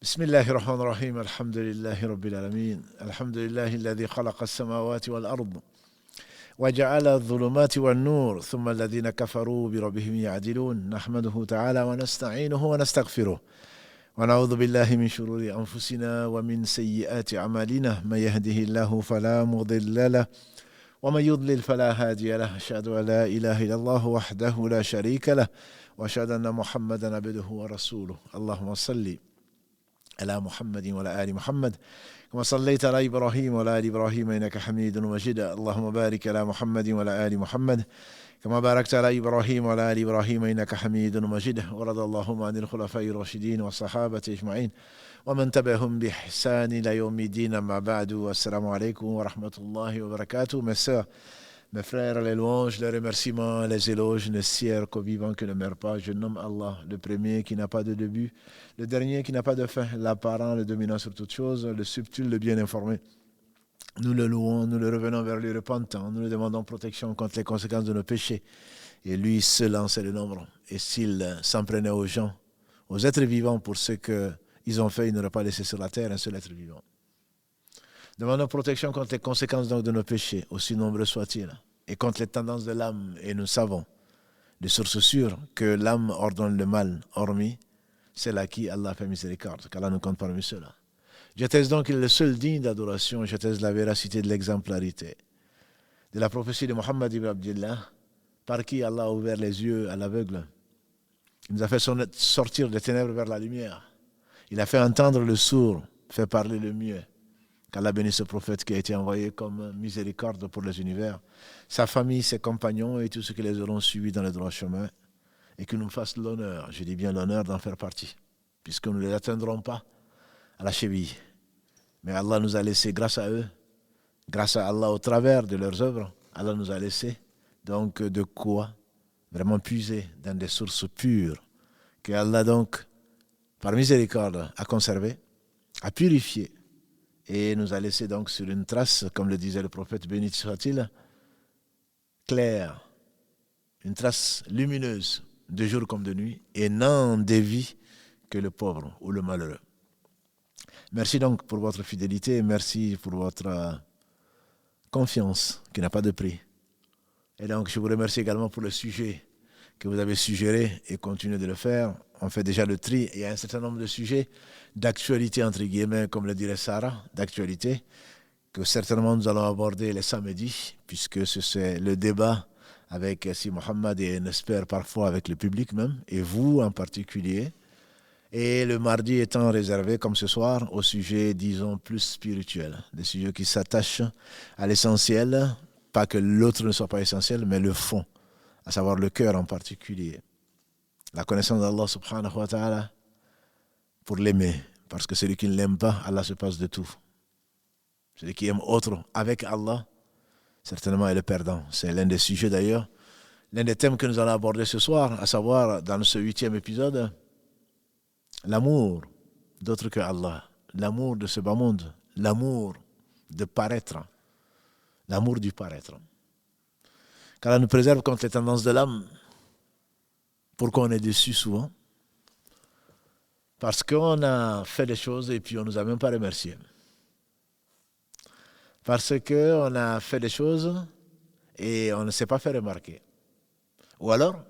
بسم الله الرحمن الرحيم الحمد لله رب العالمين الحمد لله الذي خلق السماوات والأرض وجعل الظلمات والنور ثم الذين كفروا بربهم يعدلون نحمده تعالى ونستعينه ونستغفره ونعوذ بالله من شرور أنفسنا ومن سيئات أعمالنا من يهده الله فلا مضل له ومن يضلل فلا هادي له أشهد أن لا إله إلا الله وحده لا شريك له وأشهد أن محمدا عبده ورسوله اللهم صل على محمد وعلى آل محمد كما صليت على إبراهيم وعلى آل إبراهيم إنك حميد مجيد اللهم بارك على محمد وعلى آل محمد كما باركت على إبراهيم وعلى آل إبراهيم إنك حميد مجيد ورضى اللهم عن الخلفاء الراشدين والصحابة أجمعين ومن تبعهم بإحسان إلى يوم الدين أما بعد والسلام عليكم ورحمة الله وبركاته. Mes sœurs, mes frères, les louanges, les remerciements, les éloges ne sièrent qu'au vivant qui ne meurt pas. Je nomme Allah, le premier qui n'a pas de début, le dernier qui n'a pas de fin, l'apparent, le dominant sur toutes choses, le subtil, le bien informé. Nous le louons, nous le revenons vers lui repentant, nous lui demandons protection contre les conséquences de nos péchés. Et lui seul en sait le nombre. Et s'il s'en prenait aux gens, aux êtres vivants pour ce qu'ils ont fait, il n'aurait pas laissé sur la terre un seul être vivant. Demandons protection contre les conséquences donc de nos péchés, aussi nombreux soient-ils, et contre les tendances de l'âme. Et nous savons, de source sûre, que l'âme ordonne le mal, hormis celle à qui Allah fait miséricorde, qu'Allah nous compte parmi ceux-là. J'atteste donc qu'il est le seul digne d'adoration, j'atteste la véracité de l'exemplarité, de la prophétie de Muhammad ibn Abdillah, par qui Allah a ouvert les yeux à l'aveugle. Il nous a fait sortir des ténèbres vers la lumière. Il a fait entendre le sourd, fait parler le muet. Qu'Allah bénisse ce prophète qui a été envoyé comme miséricorde pour les univers, sa famille, ses compagnons et tous ceux qui les auront suivis dans le droit chemin, et qu'il nous fasse l'honneur, je dis bien l'honneur d'en faire partie, puisque nous ne les atteindrons pas à la cheville. Mais Allah nous a laissé, grâce à eux, grâce à Allah au travers de leurs œuvres, Allah nous a laissé donc de quoi vraiment puiser dans des sources pures, que Allah donc, par miséricorde, a conservé, a purifié, et nous a laissé donc sur une trace, comme le disait le prophète, béni soit-il, claire, une trace lumineuse, de jour comme de nuit, et n'en dévie que le pauvre ou le malheureux. Merci donc pour votre fidélité, merci pour votre confiance qui n'a pas de prix. Et donc je vous remercie également pour le sujet que vous avez suggéré et continuez de le faire. On fait déjà le tri. Il y a un certain nombre de sujets d'actualité, entre guillemets, comme le dirait Sarah, d'actualité, que certainement nous allons aborder les samedis, puisque c'est le débat avec Si Mohammed et on espère parfois avec le public même, et vous en particulier. Et le mardi étant réservé, comme ce soir, au sujet, disons, plus spirituel, des sujets qui s'attachent à l'essentiel, pas que l'autre ne soit pas essentiel, mais le fond, à savoir le cœur en particulier. La connaissance d'Allah subhanahu wa ta'ala pour l'aimer, parce que celui qui ne l'aime pas, Allah se passe de tout. Celui qui aime autre avec Allah, certainement est le perdant. C'est l'un des sujets d'ailleurs, l'un des thèmes que nous allons aborder ce soir, à savoir dans ce 8e épisode, l'amour d'autre que Allah, l'amour de ce bas monde, l'amour de paraître, l'amour du paraître. Qu'Allah nous préserve contre les tendances de l'âme. Pourquoi on est déçu souvent? Parce qu'on a fait des choses et puis on ne nous a même pas remerciés. Parce qu'on a fait des choses et on ne s'est pas fait remarquer. Ou alors,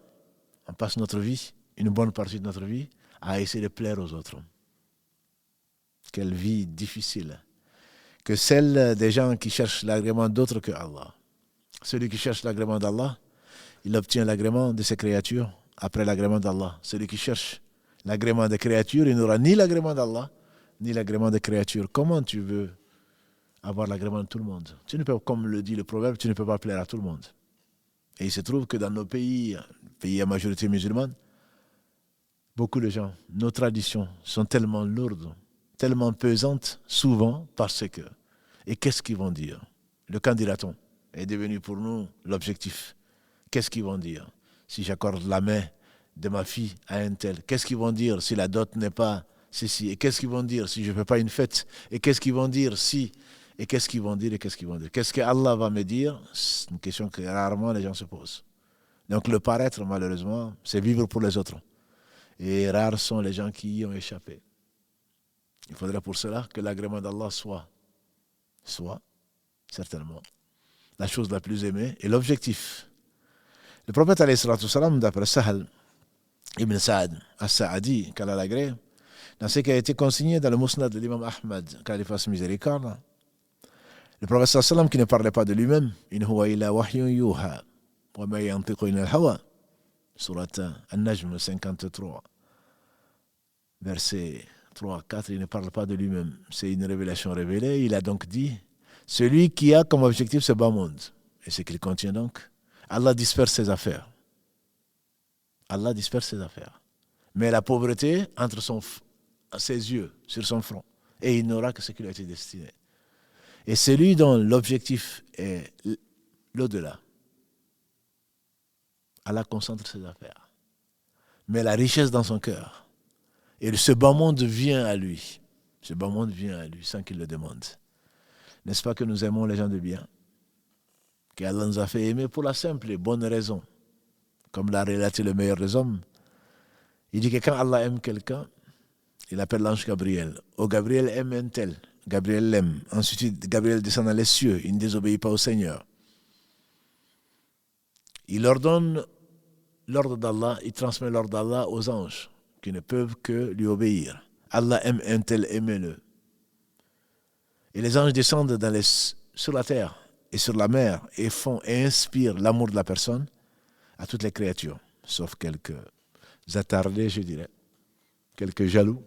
on passe notre vie, une bonne partie de notre vie, à essayer de plaire aux autres. Quelle vie difficile. Que celle des gens qui cherchent l'agrément d'autres que Allah. Celui qui cherche l'agrément d'Allah, il obtient l'agrément de ses créatures après l'agrément d'Allah. Celui qui cherche l'agrément des créatures, il n'aura ni l'agrément d'Allah, ni l'agrément des créatures. Comment tu veux avoir l'agrément de tout le monde? Tu ne peux, comme le dit le proverbe, tu ne peux pas plaire à tout le monde. Et il se trouve que dans nos pays à majorité musulmane, beaucoup de gens, nos traditions sont tellement lourdes, tellement pesantes, souvent parce que, et qu'est-ce qu'ils vont dire? Le qu'en dira-t-on est devenu pour nous l'objectif. Qu'est-ce qu'ils vont dire si j'accorde la main de ma fille à un tel? Qu'est-ce qu'ils vont dire si la dot n'est pas ceci? Et qu'est-ce qu'ils vont dire si je ne fais pas une fête? Et qu'est-ce qu'ils vont dire si... Et qu'est-ce qu'ils vont dire et qu'est-ce qu'ils vont dire? Qu'est-ce que Allah va me dire? C'est une question que rarement les gens se posent. Donc le paraître, malheureusement, c'est vivre pour les autres. Et rares sont les gens qui y ont échappé. Il faudrait pour cela que l'agrément d'Allah soit certainement la chose la plus aimée et l'objectif. Le prophète alayhi salatu wassalam, d'après Sahal ibn Sa'ad as-Sa'adi, qu'Allah l'agrée, dans ce qui a été consigné dans le Musnad de l'imam Ahmad, qu'Allah fasse miséricorde, le prophète sallallahu alayhi wa sallam, qui ne parlait pas de lui-même, in huwa illa wahyun yuha wa ma yantiqu anil hawa, surat An-Najm 53, verset 3-4, il ne parle pas de lui-même, c'est une révélation révélée. Il a donc dit, celui qui a comme objectif ce bas monde, et ce qu'il contient donc, Allah disperse ses affaires. Allah disperse ses affaires. Mais la pauvreté entre ses yeux, sur son front, et il n'aura que ce qui lui a été destiné. Et celui dont l'objectif est l'au-delà, Allah concentre ses affaires. Mais la richesse dans son cœur, et ce bas monde vient à lui. Ce bas monde vient à lui sans qu'il le demande. N'est-ce pas que nous aimons les gens de bien? Qu'Allah nous a fait aimer pour la simple et bonne raison. Comme l'a relaté le meilleur des hommes. Il dit que quand Allah aime quelqu'un, il appelle l'ange Gabriel. Oh, Gabriel aime un tel. Gabriel l'aime. Ensuite, Gabriel descend dans les cieux. Il ne désobéit pas au Seigneur. Il ordonne l'ordre d'Allah, il transmet l'ordre d'Allah aux anges, qui ne peuvent que lui obéir. Allah aime un tel, aimez-le. Et les anges descendent sur la terre et sur la mer et inspirent l'amour de la personne à toutes les créatures, sauf quelques attardés, je dirais, quelques jaloux.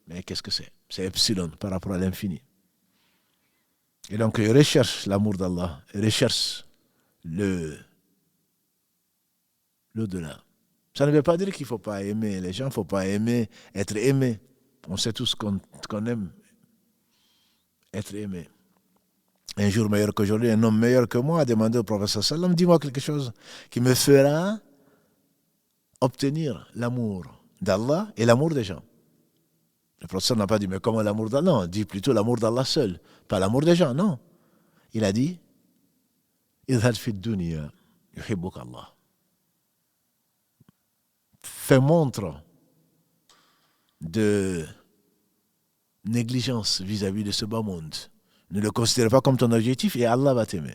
Mais qu'est-ce que c'est? C'est epsilon par rapport à l'infini. Et donc, ils recherchent l'amour d'Allah, ils recherchent l'au-delà. Ça ne veut pas dire qu'il ne faut pas aimer les gens, il ne faut pas aimer être aimé. On sait tous qu'on aime être aimé. Un jour meilleur qu'aujourd'hui, un homme meilleur que moi a demandé au prophète sallam, dis-moi quelque chose qui me fera obtenir l'amour d'Allah et l'amour des gens. Le prophète n'a pas dit, mais comment l'amour d'Allah? Non, dit plutôt l'amour d'Allah seul, pas l'amour des gens, non. Il a dit, idhad fi dunya yuhibbuk Allah. Fais montre de négligence vis-à-vis de ce bas monde. Ne le considère pas comme ton objectif et Allah va t'aimer.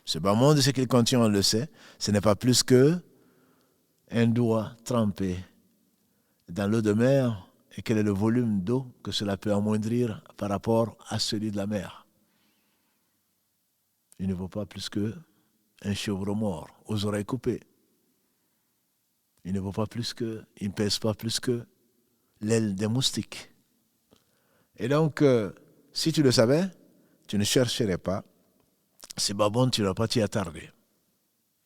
Ce bas monde, ce qu'il contient, on le sait, ce n'est pas plus que un doigt trempé dans l'eau de mer et quel est le volume d'eau que cela peut amoindrir par rapport à celui de la mer. Il ne vaut pas plus que un chèvre mort aux oreilles coupées. Il ne pèse pas plus que l'aile des moustiques. Et donc, si tu le savais, tu ne chercherais pas. C'est pas bon, tu ne vas pas t'y attarder.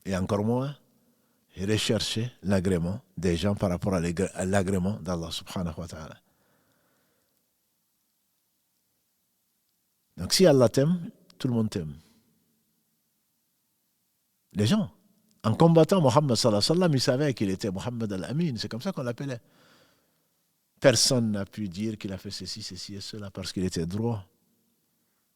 Et encore moins, rechercher l'agrément des gens par rapport à l'agrément d'Allah subhanahu wa ta'ala. Donc, si Allah t'aime, tout le monde t'aime. Les gens. En combattant Mohammed sallallahu alayhi wa sallam, il savait qu'il était Mohammed al-Amin. C'est comme ça qu'on l'appelait. Personne n'a pu dire qu'il a fait ceci et cela parce qu'il était droit.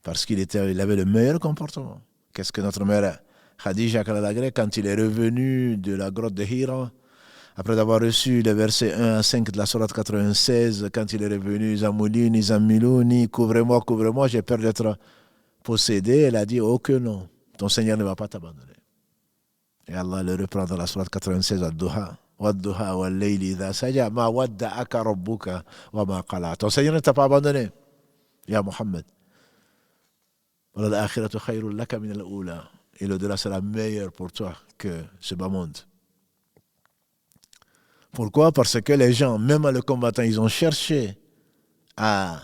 Parce qu'il avait le meilleur comportement. Qu'est-ce que notre mère Khadija, quand il est revenu de la grotte de Hira, après avoir reçu les versets 1 à 5 de la sourate 96, quand il est revenu, Zamoulini, Zamilouni, couvre-moi, j'ai peur d'être possédé, elle a dit, oh que non, ton Seigneur ne va pas t'abandonner. Et Allah le reprend dans la sourate 96, Ad-Duha. Wad-Duha wal-Layli idha saja ma wadda'aka rabbuka wa ma qala. Ton Seigneur ne t'a pas abandonné, ya Muhammad. Wal-akhiratu khayrun laka min al-ula. Et l'au-delà sera meilleur pour toi que ce bas monde. Pourquoi? Parce que les gens, même en le combattant, ils ont cherché à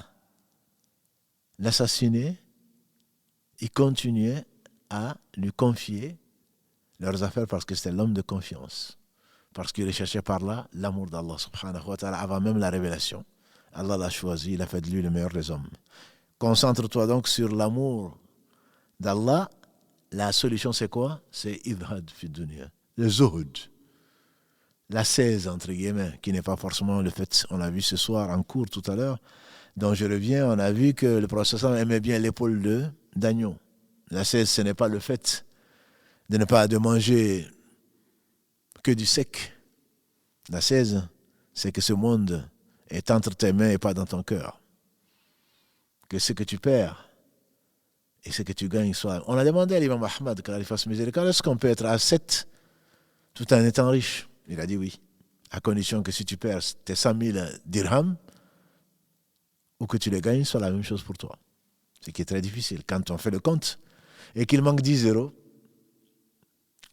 l'assassiner. Ils continuaient à lui confier leurs affaires parce que c'était l'homme de confiance. Parce qu'il recherchait par là l'amour d'Allah subhanahu wa ta'ala avant même la révélation. Allah l'a choisi, il a fait de lui le meilleur des hommes. Concentre-toi donc sur l'amour d'Allah. La solution c'est quoi? C'est idhad fi dunya, le zuhud. La 16 entre guillemets, qui n'est pas forcément le fait, on l'a vu ce soir en cours tout à l'heure, dont je reviens, on a vu que le prophète aimait bien l'épaule d'agneau. La 16, ce n'est pas le fait de manger que du sec. La 16, c'est que ce monde est entre tes mains et pas dans ton cœur. que ce que tu perds et ce que tu gagnes soit. On a demandé à l'imam Ahmad, qu'Allah lui fasse miséricorde, est-ce qu'on peut être ascète tout en étant riche? Il a dit oui, à condition que si tu perds tes 100 000 dirhams ou que tu les gagnes, soit la même chose pour toi. Ce qui est très difficile. Quand on fait le compte et qu'il manque 10 euros,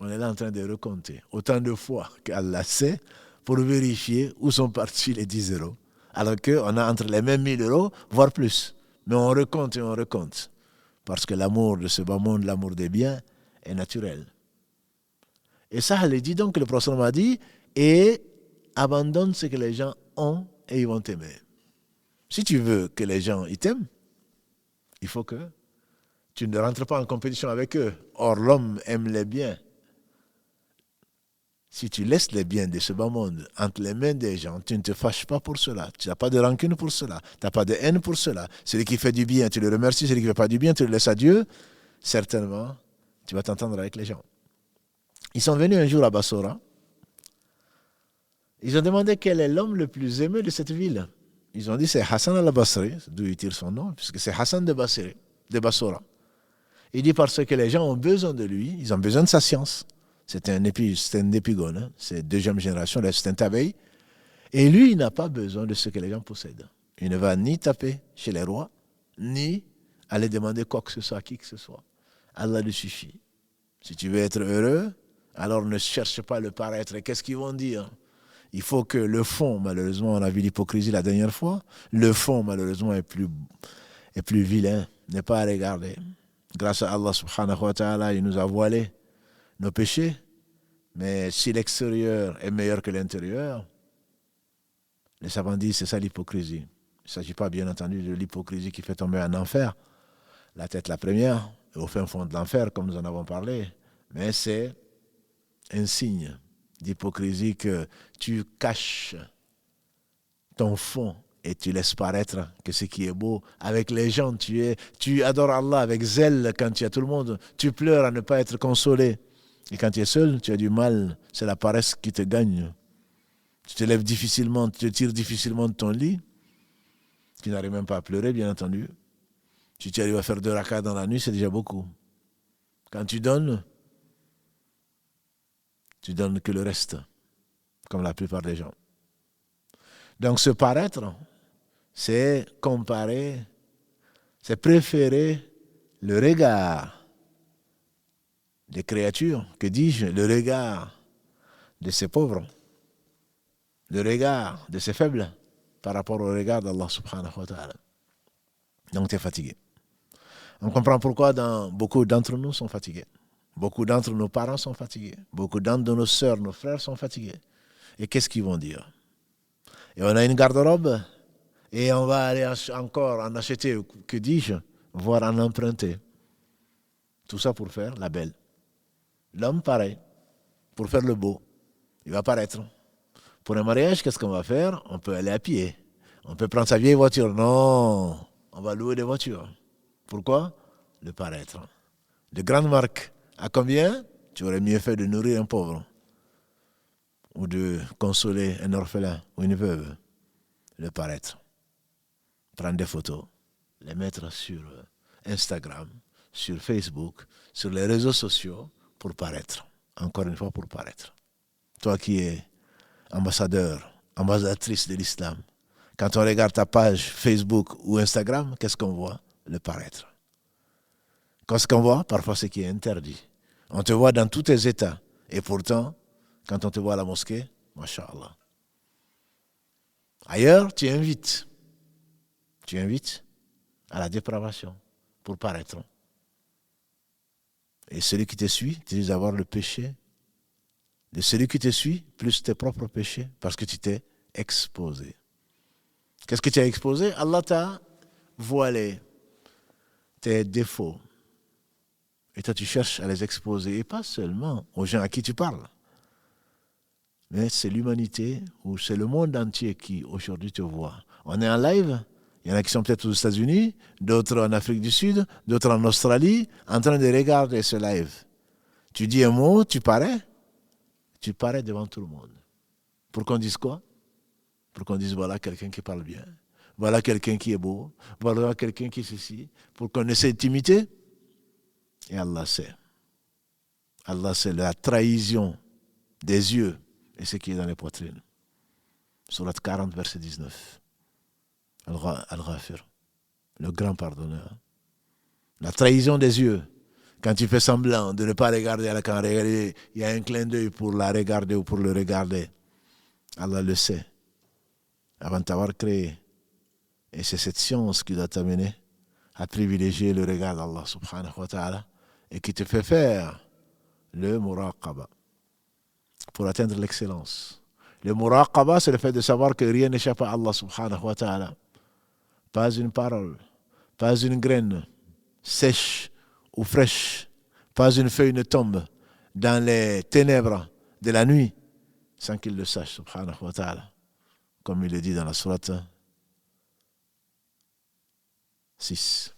on est là en train de recompter autant de fois qu'Allah sait pour vérifier où sont partis les 10 euros. Alors qu'on a entre les mêmes 1000 euros, voire plus. Mais on recompte et on recompte. Parce que l'amour de ce bas monde, l'amour des biens, est naturel. Et ça, elle dit donc que le prophète m'a dit, et abandonne ce que les gens ont et ils vont t'aimer. Si tu veux que les gens ils t'aiment, il faut que tu ne rentres pas en compétition avec eux. Or, l'homme aime les biens. Si tu laisses les biens de ce bas monde entre les mains des gens, tu ne te fâches pas pour cela. Tu n'as pas de rancune pour cela. Tu n'as pas de haine pour cela. Celui qui fait du bien, tu le remercies. Celui qui ne fait pas du bien, tu le laisses à Dieu. Certainement, tu vas t'entendre avec les gens. Ils sont venus un jour à Bassora. Ils ont demandé quel est l'homme le plus aimé de cette ville. Ils ont dit c'est Hassan al-Basri, d'où il tire son nom, puisque c'est Hassan de Bassora. Il dit parce que les gens ont besoin de lui, ils ont besoin de sa science. C'est un épigone, hein. C'est deuxième génération, c'est un tabeï. Et lui, il n'a pas besoin de ce que les gens possèdent. Il ne va ni taper chez les rois, ni aller demander quoi que ce soit à qui que ce soit. Allah lui suffit. Si tu veux être heureux, alors ne cherche pas le paraître. Et qu'est-ce qu'ils vont dire? Il faut que le fond, malheureusement, on a vu l'hypocrisie la dernière fois, le fond, malheureusement, est plus vilain, n'est pas à regarder. Grâce à Allah subhanahu wa ta'ala, il nous a voilé nos péchés. Mais si l'extérieur est meilleur que l'intérieur, les savants disent c'est ça l'hypocrisie. Il ne s'agit pas bien entendu de l'hypocrisie qui fait tomber en enfer, la tête la première, et au fin fond de l'enfer, comme nous en avons parlé. Mais c'est un signe d'hypocrisie que tu caches ton fond et tu laisses paraître que ce qui est beau. Avec les gens, tu adores Allah avec zèle quand tu as tout le monde. Tu pleures à ne pas être consolé. Et quand tu es seul, tu as du mal. C'est la paresse qui te gagne. Tu te lèves difficilement, tu te tires difficilement de ton lit. Tu n'arrives même pas à pleurer, bien entendu. Si tu arrives à faire 2 rakas dans la nuit, c'est déjà beaucoup. Quand tu donnes que le reste, comme la plupart des gens. Donc se paraître, c'est comparer, c'est préférer le regard des créatures, que dis-je, le regard de ces pauvres, le regard de ces faibles par rapport au regard d'Allah subhanahu wa ta'ala. Donc tu es fatigué. On comprend pourquoi beaucoup d'entre nous sont fatigués. Beaucoup d'entre nos parents sont fatigués. Beaucoup d'entre nos sœurs, nos frères sont fatigués. Et qu'est-ce qu'ils vont dire? Et on a une garde-robe et on va aller encore en acheter, que dis-je, voire en emprunter. Tout ça pour faire la belle. L'homme, pareil, pour faire le beau. Il va paraître. Pour un mariage, qu'est-ce qu'on va faire? On peut aller à pied. On peut prendre sa vieille voiture. Non, on va louer des voitures. Pourquoi? Le paraître. De grandes marques. À combien? Tu aurais mieux fait de nourrir un pauvre. Ou de consoler un orphelin ou une veuve. Le paraître. Prendre des photos. Les mettre sur Instagram, sur Facebook, sur les réseaux sociaux pour paraître. Encore une fois, pour paraître. Toi qui es ambassadeur, ambassadrice de l'islam, quand on regarde ta page Facebook ou Instagram, qu'est-ce qu'on voit? Le paraître. Qu'est-ce qu'on voit? Parfois ce qui est interdit. On te voit dans tous tes états. Et pourtant, quand on te voit à la mosquée, masha'Allah. Ailleurs, tu invites à la dépravation pour paraître. Et celui qui te suit, tu risques d'avoir le péché de celui qui te suit, plus tes propres péchés, parce que tu t'es exposé. Qu'est-ce que tu as exposé? Allah t'a voilé tes défauts. Et toi, tu cherches à les exposer, et pas seulement aux gens à qui tu parles. Mais c'est l'humanité, ou c'est le monde entier qui aujourd'hui te voit. On est en live, il y en a qui sont peut-être aux États-Unis, d'autres en Afrique du Sud, d'autres en Australie, en train de regarder ce live. Tu dis un mot, tu parais devant tout le monde. Pour qu'on dise quoi? Pour qu'on dise voilà quelqu'un qui parle bien. voilà quelqu'un qui est beau, voilà quelqu'un qui est ceci, pour qu'on essaie d'imiter. Et Allah sait. Allah sait la trahison des yeux et ce qui est dans les poitrines. Surat 40, verset 19. Al-Ghafir, le grand pardonneur. La trahison des yeux. Quand tu fais semblant de ne pas regarder à la caméra, il y a un clin d'œil pour la regarder ou pour le regarder. Allah le sait. Avant de t'avoir créé. Et c'est cette science qui doit t'amener à privilégier le regard d'Allah subhanahu wa ta'ala et qui te fait faire le muraqaba pour atteindre l'excellence. Le muraqaba, c'est le fait de savoir que rien n'échappe à Allah subhanahu wa ta'ala. Pas une parole, pas une graine sèche ou fraîche, pas une feuille ne tombe dans les ténèbres de la nuit sans qu'il le sache subhanahu wa ta'ala. Comme il le dit dans la sourate 6.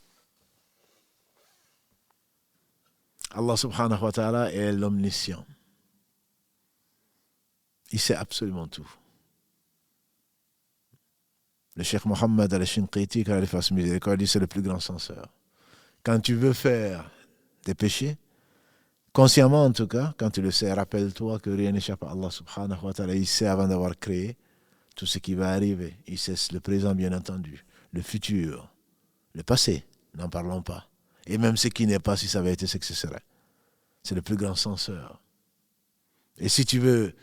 Allah subhanahu wa ta'ala est l'omniscient. Il sait absolument tout. Le Cheikh Mohammed al-Shinqiti, quand il fasse miséricorde, dit c'est le plus grand censeur. Quand tu veux faire des péchés, consciemment en tout cas, quand tu le sais, rappelle-toi que rien n'échappe à Allah subhanahu wa ta'ala. Il sait avant d'avoir créé tout ce qui va arriver. Il sait le présent bien entendu, le futur, le passé, n'en parlons pas. Et même ce qui n'est pas, si ça avait été ce que ce serait. C'est le plus grand censeur. Et si tu veux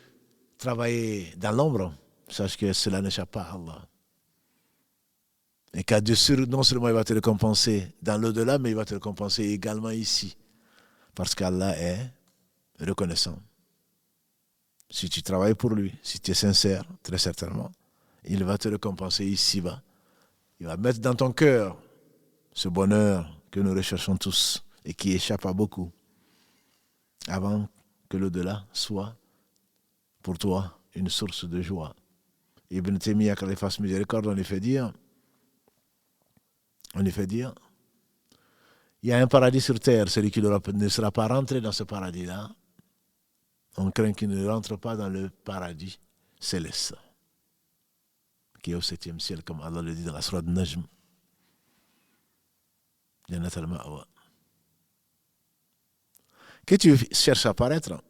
travailler dans l'ombre, sache que cela n'échappe pas à Allah. Et qu'à dessus, non seulement il va te récompenser dans l'au-delà, mais il va te récompenser également ici. Parce qu'Allah est reconnaissant. Si tu travailles pour lui, si tu es sincère, très certainement, il va te récompenser ici-bas. Il va mettre dans ton cœur ce bonheur que nous recherchons tous et qui échappe à beaucoup avant que l'au-delà soit pour toi une source de joie. Ibn Taymiyyah, quand il fasse miséricorde, on lui fait dire, il y a un paradis sur terre, celui qui ne sera pas rentré dans ce paradis-là, on craint qu'il ne rentre pas dans le paradis céleste, qui est au 7e ciel, comme Allah le dit dans la sourate Najm. Jannat al-Ma'wa. Que tu cherches à paraître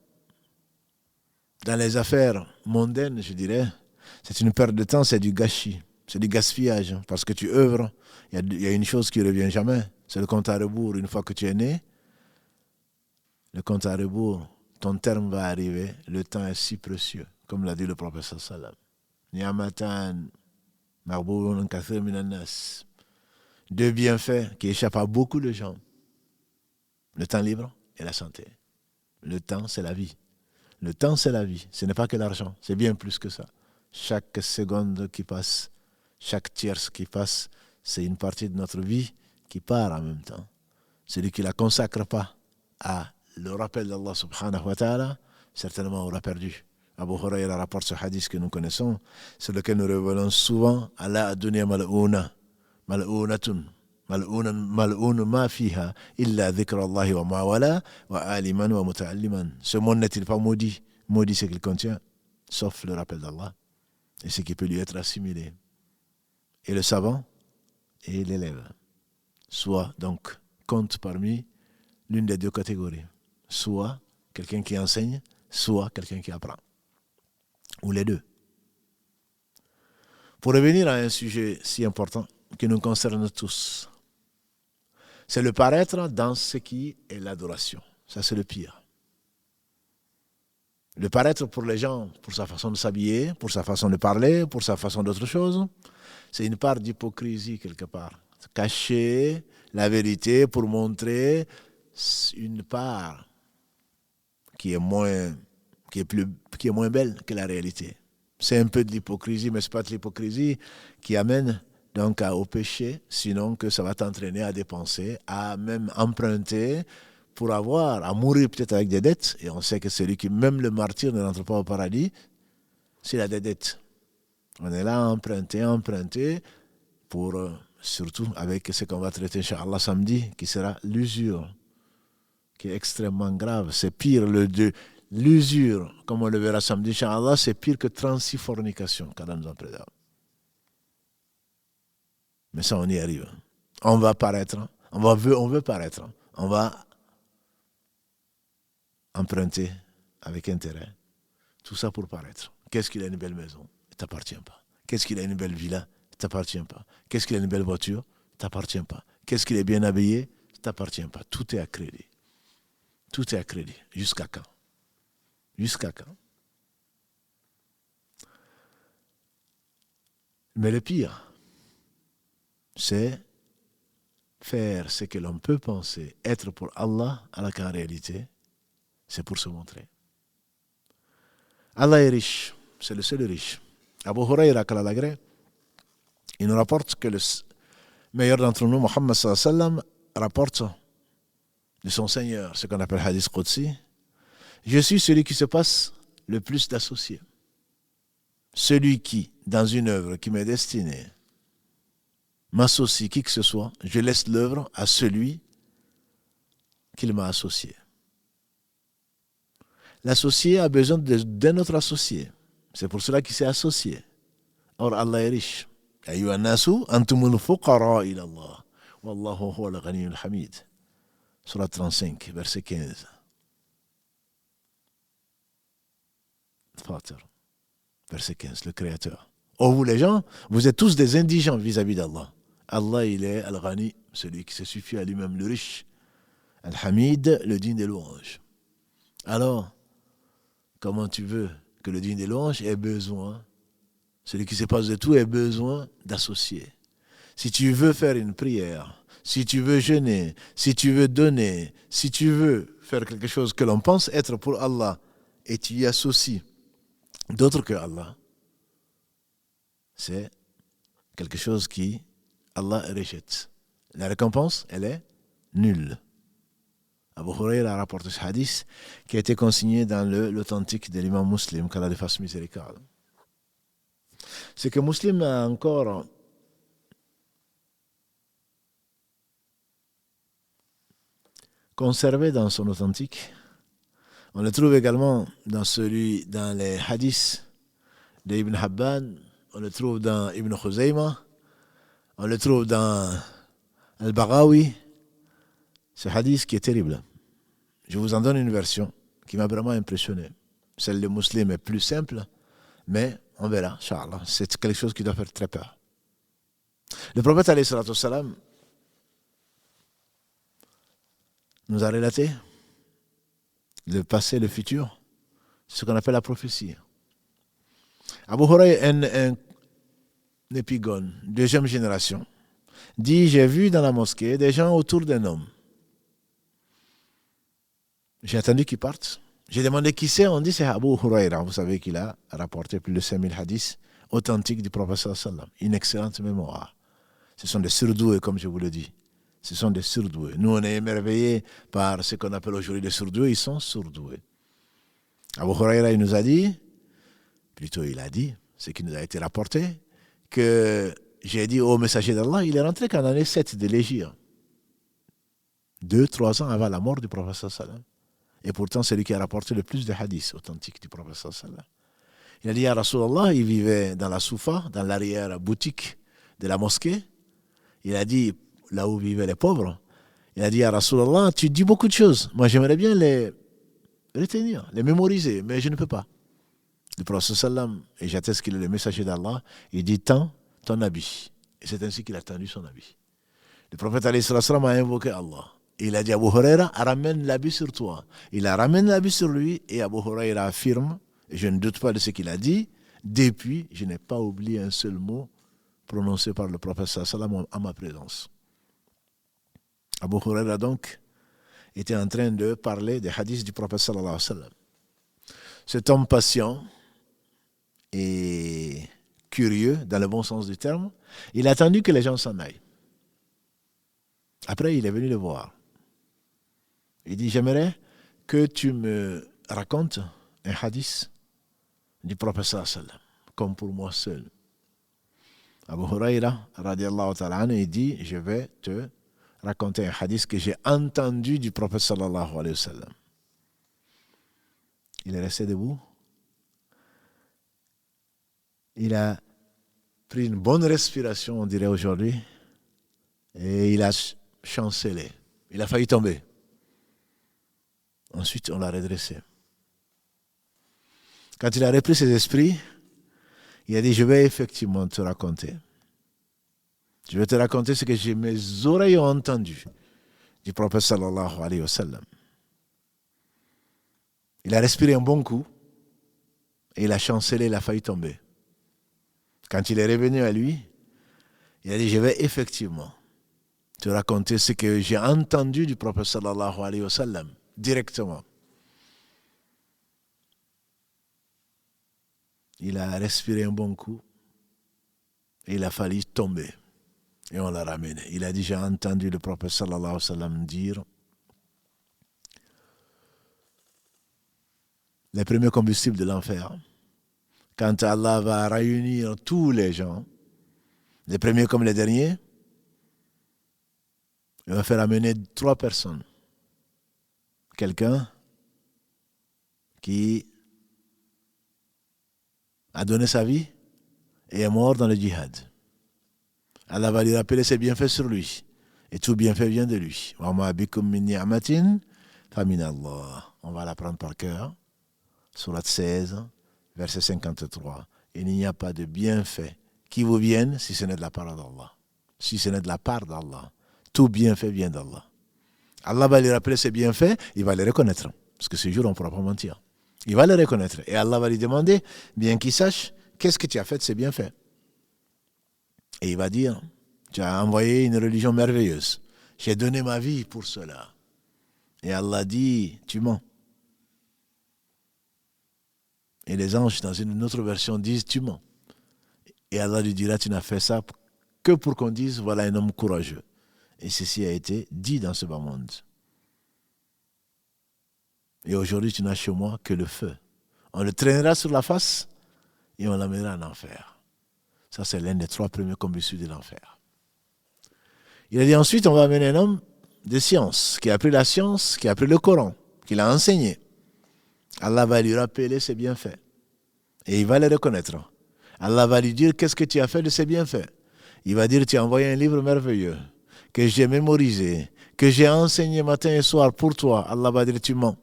dans les affaires mondaines, je dirais, c'est une perte de temps, c'est du gâchis, c'est du gaspillage, parce que tu œuvres, il y a une chose qui ne revient jamais, c'est le compte à rebours. Une fois que tu es né, le compte à rebours, ton terme va arriver, le temps est si précieux, comme l'a dit le prophète sallallahu Ni'amatan ma'boulun kathir minan nas. Deux bienfaits qui échappent à beaucoup de gens. Le temps libre et la santé. Le temps, c'est la vie. Le temps, c'est la vie. Ce n'est pas que l'argent. C'est bien plus que ça. Chaque seconde qui passe, chaque tierce qui passe, c'est une partie de notre vie qui part en même temps. Celui qui ne la consacre pas à le rappel d'Allah subhanahu wa ta'ala, certainement aura perdu. Abu Huraira rapporte ce hadith que nous connaissons, sur lequel nous revenons souvent. Allah ad-dunya mal'ouna, mal'ounatun. Mal'oun ma fiha illa dhikra Allahi wa ma'wala wa aliman wa muta'alliman. Ce monde n'est-il pas maudit? Maudit ce qu'il contient, sauf le rappel d'Allah et ce qui peut lui être assimilé. Et le savant et l'élève, soit donc compte parmi l'une des deux catégories, soit quelqu'un qui enseigne, soit quelqu'un qui apprend, ou les deux. Pour revenir à un sujet si important qui nous concerne tous, c'est le paraître dans ce qui est l'adoration. Ça, c'est le pire. Le paraître pour les gens, pour sa façon de s'habiller, pour sa façon de parler, pour sa façon d'autre chose, c'est une part d'hypocrisie quelque part. Cacher la vérité pour montrer une part qui est moins belle que la réalité. C'est un peu de l'hypocrisie, mais ce n'est pas de l'hypocrisie qui amène donc au péché, sinon que ça va t'entraîner à dépenser, à même emprunter pour à mourir peut-être avec des dettes. Et on sait que celui qui, même le martyr, ne rentre pas au paradis s'il a des dettes. On est là à emprunter pour, surtout avec ce qu'on va traiter, Inch'Allah, samedi, qui sera l'usure, qui est extrêmement grave. C'est pire, l'usure, comme on le verra samedi, Inch'Allah, c'est pire que 36 fornications qu'Allah nous en préserve. Mais ça, on y arrive. On va paraître, on veut paraître, on va emprunter avec intérêt. Tout ça pour paraître. Qu'est-ce qu'il a une belle maison? Il ne t'appartient pas. Qu'est-ce qu'il a une belle villa? Il ne t'appartient pas. Qu'est-ce qu'il a une belle voiture? Il ne t'appartient pas. Qu'est-ce qu'il est bien habillé? Il ne t'appartient pas. Tout est à crédit. Tout est à crédit. Jusqu'à quand? Jusqu'à quand? Mais le pire, c'est faire ce que l'on peut penser être pour Allah, alors qu'en réalité, c'est pour se montrer. Allah est riche, c'est le seul riche. Abu Huraira, il nous rapporte que le meilleur d'entre nous, Muhammad sallallahu alayhi wa sallam, rapporte de son Seigneur, ce qu'on appelle Hadith Qudsi. Je suis celui qui se passe le plus d'associés. Celui qui, dans une œuvre qui m'est destinée, m'associe qui que ce soit, je laisse l'œuvre à celui qu'il m'a associé. L'associé a besoin d'un autre associé. C'est pour cela qu'il s'est associé. Or, Allah est riche. أيها الناس أنتم الفقراء إلى الله والله هو الغني الحميد. Surah 35, verset 15. Fatir, verset 15, le Créateur. Oh, vous les gens, vous êtes tous des indigents vis-à-vis d'Allah. Allah, il est Al-Ghani, celui qui se suffit à lui-même, le riche. Al-Hamid, le digne des louanges. Alors, comment tu veux que le digne des louanges ait besoin, celui qui se passe de tout ait besoin d'associer? Si tu veux faire une prière, si tu veux jeûner, si tu veux donner, si tu veux faire quelque chose que l'on pense être pour Allah, et tu y associes d'autres que Allah, c'est quelque chose qui Allah rejette. La récompense, elle est nulle. Abu Huraira a rapporté ce hadith qui a été consigné dans l'authentique de l'imam Muslim, qu'Allah lui fasse miséricorde. C'est que Muslim a encore conservé dans son authentique. On le trouve également dans les hadiths d'Ibn Habban, on le trouve dans Ibn Khuzayma, on le trouve dans Al-Baghawi. Ce hadith qui est terrible. Je vous en donne une version qui m'a vraiment impressionné. Celle de Muslim est plus simple, mais on verra, Inch'Allah. C'est quelque chose qui doit faire très peur. Le prophète alayhi salatu wassalam nous a relaté le passé, le futur, ce qu'on appelle la prophétie. Abu Huraïra, un épigone, deuxième génération, dit: j'ai vu dans la mosquée des gens autour d'un homme. J'ai attendu qu'ils partent. J'ai demandé qui c'est. On dit c'est Abu Huraïra. Vous savez qu'il a rapporté plus de 5000 hadiths authentiques du prophète sallallahu alayhi wa sallam. Une excellente mémoire. Ce sont des surdoués, comme je vous le dis. Ce sont des surdoués. Nous, on est émerveillés par ce qu'on appelle aujourd'hui des surdoués. Ils sont surdoués. Abu Huraïra, il nous a dit, plutôt il a dit, ce qui nous a été rapporté, que j'ai dit au messager d'Allah, il est rentré qu'en année 7 de l'Hégire. 2-3 ans avant la mort du prophète sallallahu alayhi wa sallam. Et pourtant, c'est lui qui a rapporté le plus de hadiths authentiques du prophète sallallahu alayhi wa sallam. Il a dit à Rasulallah, il vivait dans la soufa, dans l'arrière-boutique de la mosquée. Il a dit, là où vivaient les pauvres, il a dit à Rasulallah, tu dis beaucoup de choses. Moi, j'aimerais bien les retenir, les mémoriser, mais je ne peux pas. Le prophète sallallahu alayhi wa sallam, et j'atteste qu'il est le messager d'Allah, il dit, tends ton habit. Et c'est ainsi qu'il a tendu son habit. Le prophète alayhi wa sallam a invoqué Allah. Il a dit à Abu Huraïra, ramène l'habit sur toi. Il a ramené l'habit sur lui et Abu Huraïra affirme, et je ne doute pas de ce qu'il a dit, depuis, je n'ai pas oublié un seul mot prononcé par le prophète sallallahu alayhi wa sallam à ma présence. Abu Huraïra donc était en train de parler des hadiths du prophète sallallahu alayhi wa sallam. Cet homme patient et curieux, dans le bon sens du terme, il a attendu que les gens s'en aillent. Après, il est venu le voir. Il dit, j'aimerais que tu me racontes un hadith du prophète sallallahu alayhi wa sallam, comme pour moi seul. Abu Huraïra, radiallahu ta'ala anhu, il dit, je vais te raconter un hadith que j'ai entendu du prophète sallallahu alayhi wa sallam. Il est resté debout. Il a pris une bonne respiration, on dirait aujourd'hui, Et il a chancelé. Il a failli tomber. Ensuite, on l'a redressé. Quand il a repris ses esprits, il a dit, je vais effectivement te raconter. Je vais te raconter ce que mes oreilles ont entendu du prophète sallallahu alayhi wa sallam. Il a respiré un bon coup et il a chancelé, il a failli tomber. Quand il est revenu à lui, il a dit, je vais effectivement te raconter ce que j'ai entendu du prophète sallallahu alayhi wa sallam, directement. Il a respiré un bon coup et il a failli tomber. Et on l'a ramené. Il a dit, j'ai entendu le prophète sallallahu alayhi wa sallam dire, les premiers combustibles de l'enfer, quand Allah va réunir tous les gens, les premiers comme les derniers, il va faire amener 3 personnes. Quelqu'un qui a donné sa vie et est mort dans le djihad. Allah va lui rappeler ses bienfaits sur lui. Et tout bienfait vient de lui. On va l'apprendre par cœur. Sourate 16, verset 53. Il n'y a pas de bienfait qui vous vienne si ce n'est de la part d'Allah. Si ce n'est de la part d'Allah. Tout bienfait vient d'Allah. Allah va lui rappeler ses bienfaits, il va les reconnaître. Parce que ce jour, on ne pourra pas mentir. Il va les reconnaître. Et Allah va lui demander, bien qu'il sache, qu'est-ce que tu as fait de ces bienfaits? Et il va dire, tu as envoyé une religion merveilleuse. J'ai donné ma vie pour cela. Et Allah dit, tu mens. Et les anges, dans une autre version, disent, tu mens. Et Allah lui dira, tu n'as fait ça que pour qu'on dise, voilà un homme courageux. Et ceci a été dit dans ce bas monde. Et aujourd'hui, tu n'as chez moi que le feu. On le traînera sur la face et on l'amènera en enfer. Ça, c'est l'un des 3 premiers combustibles de l'enfer. Il a dit ensuite, on va amener un homme de science, qui a appris la science, qui a appris le Coran, qui l'a enseigné. Allah va lui rappeler ses bienfaits. Et il va les reconnaître. Allah va lui dire, qu'est-ce que tu as fait de ces bienfaits? Il va dire, tu as envoyé un livre merveilleux, que j'ai mémorisé, que j'ai enseigné matin et soir pour toi. Allah va dire, tu mens.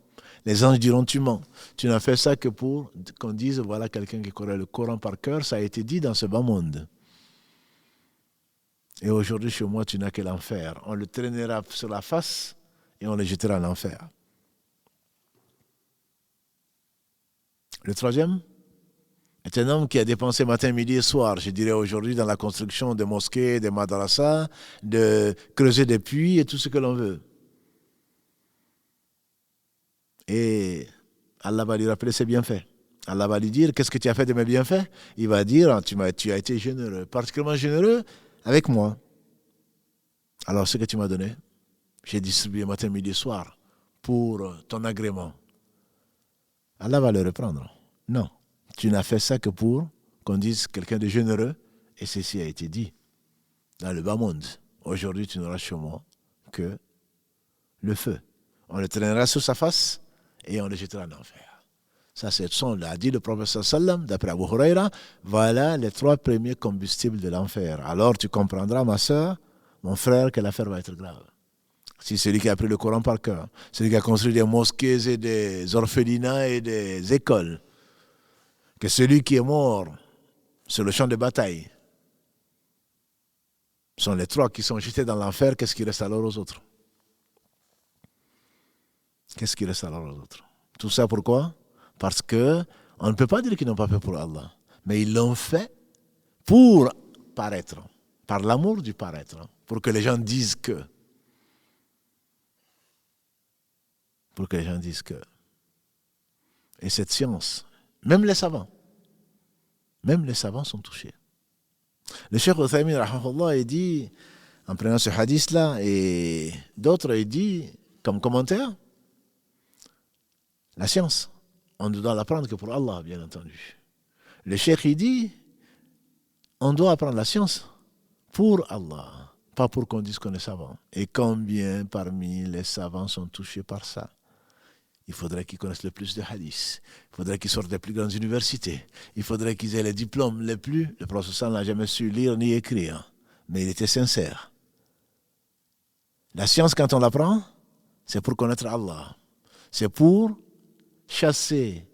Les anges diront, tu mens. Tu n'as fait ça que pour qu'on dise, voilà quelqu'un qui connaît le Coran par cœur, ça a été dit dans ce bas monde. Et aujourd'hui, chez moi, tu n'as que l'enfer. On le traînera sur la face et on le jettera en enfer. Le 3e est un homme qui a dépensé matin, midi et soir, je dirais aujourd'hui, dans la construction de mosquées, de madrasas, de creuser des puits et tout ce que l'on veut. Et Allah va lui rappeler ses bienfaits. Allah va lui dire, qu'est-ce que tu as fait de mes bienfaits? Il va dire, tu as été généreux, particulièrement généreux avec moi. Alors, ce que tu m'as donné, j'ai distribué matin, midi et soir pour ton agrément. Allah va le reprendre. Non, tu n'as fait ça que pour qu'on dise quelqu'un de généreux, et ceci a été dit dans le bas monde. Aujourd'hui, tu n'auras chez moi que le feu. On le traînera sur sa face et on le jettera en enfer. Ça, c'est son, l'a dit le prophète sallam, d'après Abu Huraira, voilà les 3 premiers combustibles de l'enfer. Alors tu comprendras, ma soeur, mon frère, que l'affaire va être grave. Si celui qui a appris le Coran par cœur, celui qui a construit des mosquées et des orphelinats et des écoles, que celui qui est mort sur le champ de bataille, sont les 3 qui sont jetés dans l'enfer, qu'est-ce qui reste alors aux autres? Qu'est-ce qui reste alors aux autres? Tout ça pourquoi? Parce que on ne peut pas dire qu'ils n'ont pas fait pour Allah, mais ils l'ont fait pour paraître, par l'amour du paraître, pour que les gens disent que. Pour que les gens disent que. Et cette science, même les savants sont touchés. Le Cheikh Uthaymin, rahimahullah, il dit, en prenant ce hadith-là, et d'autres, il dit, comme commentaire, la science, on ne doit l'apprendre que pour Allah, bien entendu. Le Cheikh, il dit, on doit apprendre la science pour Allah, pas pour qu'on dise qu'on est savant. Et combien parmi les savants sont touchés par ça? Il faudrait qu'ils connaissent le plus de hadiths. Il faudrait qu'ils sortent des plus grandes universités. Il faudrait qu'ils aient les diplômes les plus. Le professeur n'a jamais su lire ni écrire. Mais il était sincère. La science, quand on l'apprend, c'est pour connaître Allah. C'est pour chasser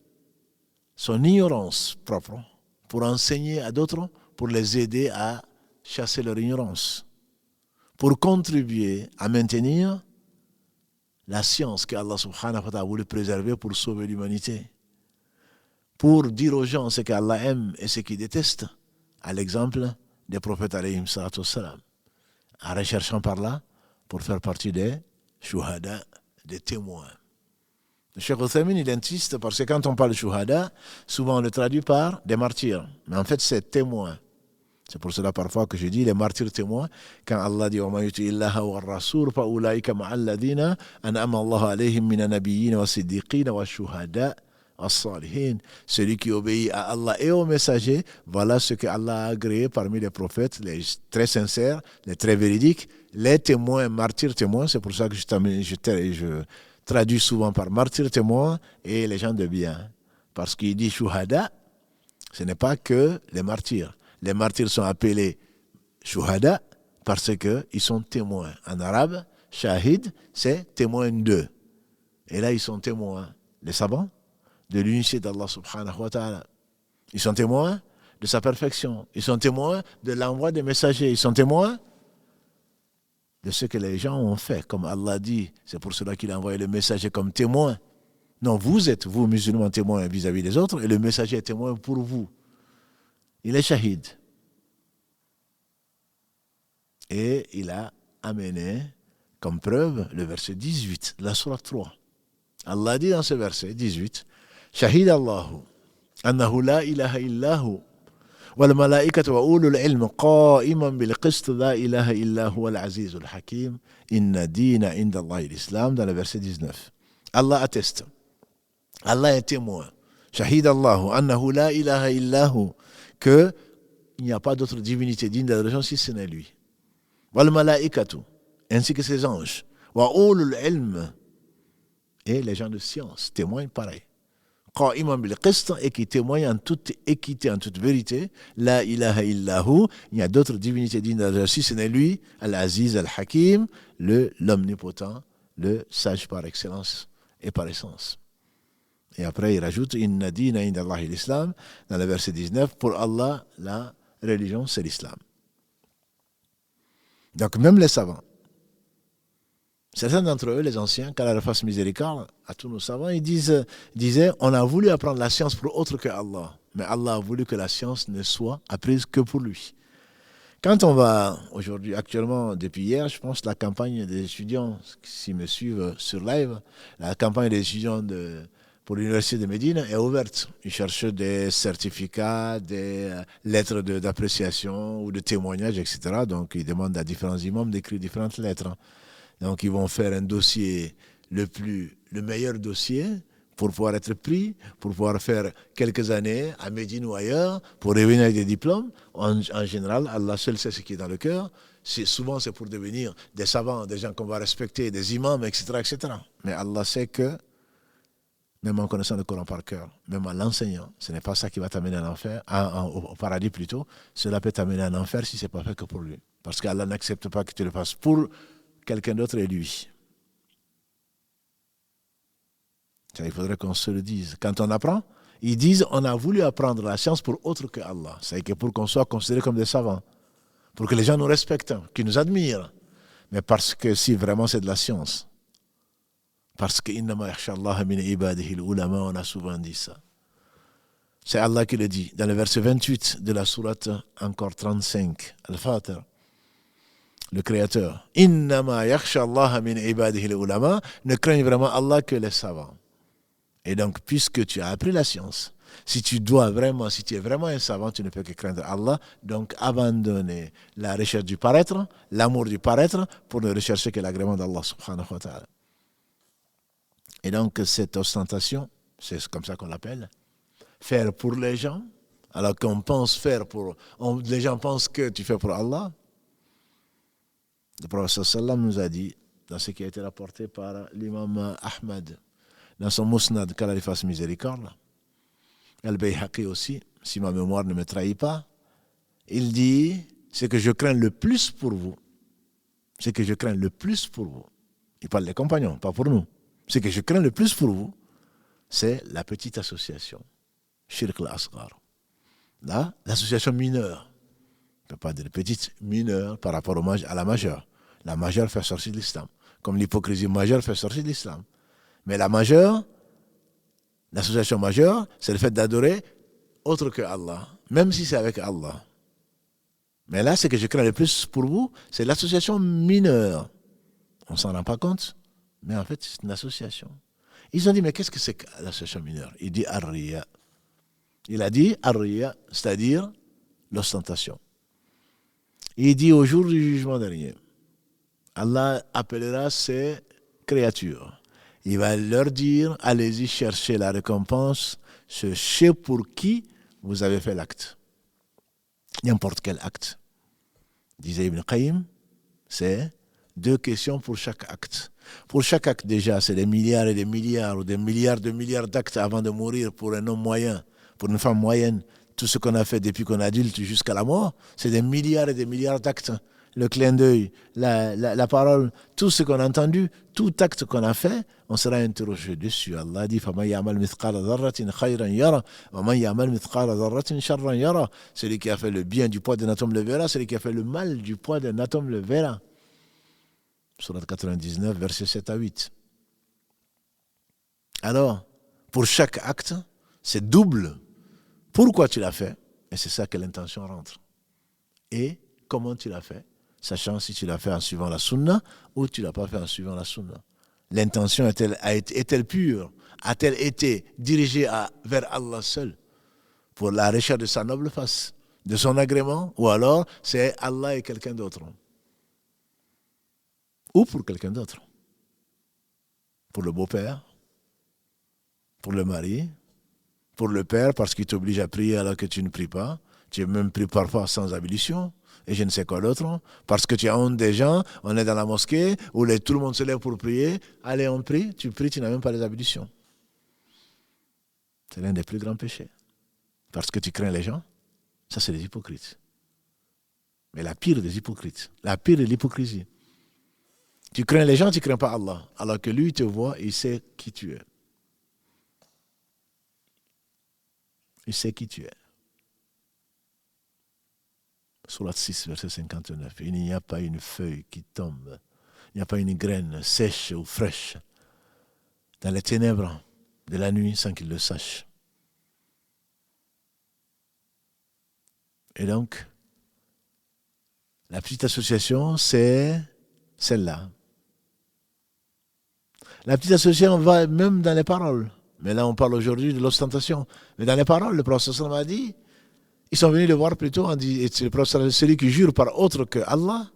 son ignorance propre, pour enseigner à d'autres, pour les aider à chasser leur ignorance, pour contribuer à maintenir la science que Allah subhanahu wa ta'ala a voulu préserver pour sauver l'humanité, pour dire aux gens ce qu'Allah aime et ce qu'il déteste, à l'exemple des prophètes alayhim salatu wassalam, en recherchant par là pour faire partie des shuhada, des témoins. Le Cheikh Uthaymin, il insiste parce que quand on parle de shuhada, souvent on le traduit par des martyrs. Mais en fait, c'est témoins. C'est pour cela parfois que je dis les martyrs témoins. Quand Allah dit وَمَا يُطِعِ اللَّهَ وَالرَّسُولَ فَأُولَٰئِكَ مَعَ الَّذِينَ أَنْعَمَ اللَّهُ عَلَيْهِم مِّنَ النَّبِيِّينَ وَالصِّدِّيقِينَ وَالشُّهَدَاءِ والصالحين. Celui qui obéit à Allah et aux messagers, voilà ce que Allah a agréé parmi les prophètes, les très sincères, les très véridiques, les témoins, martyrs témoins. C'est pour ça que je traduis souvent par martyrs témoins et les gens de bien. Parce qu'il dit shuhada, ce n'est pas que les martyrs. Les martyrs sont appelés shuhada parce qu'ils sont témoins. En arabe, shahid, c'est témoin d'eux. Et là, ils sont témoins, les savants, de l'unité d'Allah subhanahu wa ta'ala. Ils sont témoins de sa perfection. Ils sont témoins de l'envoi des messagers. Ils sont témoins de ce que les gens ont fait. Comme Allah dit, c'est pour cela qu'il a envoyé le messager comme témoin. Non, vous êtes, vous musulmans, témoins vis-à-vis des autres, et le messager est témoin pour vous. Il est shahid. Et il a amené comme preuve le verset 18, la sourate 3. Allah dit dans ce verset 18, Shahid Allahu, annahu la ilaha illahu, wal malaikatu wa ulul ilm qa'iman bil qist la ilaha illahu al azizul hakim, inna dina inda Allahi l'islam, dans le verset 19. Allah atteste, Allah est témoin, Shahid Allahu, annahu la ilaha illahu, que il n'y a pas d'autre divinité digne d'adoration si ce n'est lui. Wal malaikatu, ainsi que ses anges, wa ulul ilm, et les gens de science témoignent pareil. Qa'iman bil qist, et qui témoignent en toute équité, en toute vérité. La ilaha illahu, il y a d'autres divinités dignes d'adoration si ce n'est lui, al-aziz al-hakim, l'omnipotent, le sage par excellence et par essence. Et après il rajoute inna dina inda Allahi l'islam, dans le verset 19, pour Allah la religion c'est l'islam. Donc même les savants, certains d'entre eux, les anciens, qu'Allah fasse miséricorde à tous nos savants, ils disaient, on a voulu apprendre la science pour autre que Allah, mais Allah a voulu que la science ne soit apprise que pour lui. Quand on va aujourd'hui, actuellement, depuis hier, je pense, la campagne des étudiants, s'ils me suivent sur live, la campagne des étudiants pour l'université de Médine est ouverte. Ils cherchent des certificats, des lettres d'appréciation ou de témoignages, etc. Donc, ils demandent à différents imams d'écrire différentes lettres. Donc, ils vont faire un dossier, le meilleur dossier pour pouvoir être pris, pour pouvoir faire quelques années à Médine ou ailleurs, pour revenir avec des diplômes. En général, Allah seul sait ce qui est dans le cœur. Souvent, c'est pour devenir des savants, des gens qu'on va respecter, des imams, etc., etc. Mais Allah sait que, même en connaissant le Coran par cœur, même en l'enseignant, ce n'est pas ça qui va t'amener en enfer, au paradis plutôt. Cela peut t'amener en enfer si ce n'est pas fait que pour lui. Parce qu'Allah n'accepte pas que tu le fasses pour quelqu'un d'autre et lui. Il faudrait qu'on se le dise. Quand on apprend, ils disent on a voulu apprendre la science pour autre que Allah. C'est que pour qu'on soit considéré comme des savants, pour que les gens nous respectent, qu'ils nous admirent. Mais parce que si vraiment c'est de la science, parce que innama yakhsha Allah min ibadihi al-ulama, on a souvent dit ça. C'est Allah qui le dit dans le verset 28 de la sourate encore 35, Al-Fatir. Le Créateur. Innama yakhsha Allah min ibadihi al-ulama, ne craignent vraiment Allah que les savants. Et donc, puisque tu as appris la science, si tu es vraiment un savant, tu ne peux que craindre Allah. Donc, abandonner la recherche du paraître, l'amour du paraître, pour ne rechercher que l'agrément d'Allah subhanahu wa ta'ala. Et donc, cette ostentation, c'est comme ça qu'on l'appelle, faire pour les gens, alors qu'on pense faire les gens pensent que tu fais pour Allah. Le prophète sallam nous a dit, dans ce qui a été rapporté par l'imam Ahmad, dans son Musnad, qu'Allah lui fasse miséricorde, Al-Bayhaqi aussi, si ma mémoire ne me trahit pas, il dit, ce que je crains le plus pour vous, ce que je crains le plus pour vous, il parle des compagnons, pas pour nous. Ce que je crains le plus pour vous, c'est la petite association, Shirk al-Asghar. Là, l'association mineure, on ne peut pas dire petite, mineure par rapport à la majeure. La majeure fait sortir de l'islam, comme l'hypocrisie majeure fait sortir de l'islam. Mais la majeure, l'association majeure, c'est le fait d'adorer autre que Allah, même si c'est avec Allah. Mais là, ce que je crains le plus pour vous, c'est l'association mineure. On ne s'en rend pas compte, mais en fait, c'est une association. Ils ont dit, mais qu'est-ce que c'est que l'association mineure? Il dit Ar-Riya. Il a dit Ar-Riya, c'est-à-dire l'ostentation. Il dit au jour du jugement dernier, Allah appellera ses créatures. Il va leur dire, allez-y chercher la récompense, cherchez pour qui vous avez fait l'acte. N'importe quel acte. Disait Ibn Qayyim, c'est 2 questions pour chaque acte. Pour chaque acte déjà, c'est des milliards et des milliards ou des milliards de milliards d'actes avant de mourir pour un homme moyen, pour une femme moyenne. Tout ce qu'on a fait depuis qu'on est adulte jusqu'à la mort, c'est des milliards et des milliards d'actes. Le clin d'œil, la parole, tout ce qu'on a entendu, tout acte qu'on a fait, on sera interrogé dessus. Allah dit فَمَنْ يَعْمَلْ مِثْقَالَ ذَرَّةٍ خَيْرًا يَرَى وَمَنْ يَعْمَلْ مِثْقَالَ ذَرَّةٍ شَرًّا يَرَى. Celui qui a fait le bien du poids d'un atome le verra, celui qui a fait le mal du poids d'un atome le verra. Surat 99, versets 7 à 8. Alors, pour chaque acte, c'est double. Pourquoi tu l'as fait? Et c'est ça que l'intention rentre. Et comment tu l'as fait? Sachant si tu l'as fait en suivant la sunna ou tu ne l'as pas fait en suivant la sunna. L'intention est-elle pure? A-t-elle été dirigée vers Allah seul pour la recherche de sa noble face, de son agrément? Ou alors c'est Allah et quelqu'un d'autre? Ou pour quelqu'un d'autre? Pour le beau-père? Pour le mari? Pour le père parce qu'il t'oblige à prier alors que tu ne pries pas? Tu es même pris parfois sans ablution? Et je ne sais quoi d'autre, parce que tu as honte des gens, on est dans la mosquée, où tout le monde se lève pour prier, allez on prie, tu n'as même pas les ablutions. C'est l'un des plus grands péchés. Parce que tu crains les gens, ça c'est les hypocrites. Mais la pire des hypocrites, la pire de l'hypocrisie. Tu crains les gens, tu ne crains pas Allah, alors que lui il te voit, il sait qui tu es. Il sait qui tu es. Surat 6, verset 59. Il n'y a pas une feuille qui tombe, il n'y a pas une graine sèche ou fraîche dans les ténèbres de la nuit sans qu'il le sache. Et donc, la petite association, c'est celle-là. La petite association va même dans les paroles. Mais là, on parle aujourd'hui de l'ostentation. Mais dans les paroles, le prophète a dit, ils sont venus le voir plutôt, on dit, le prophète, celui qui jure par autre que Allah,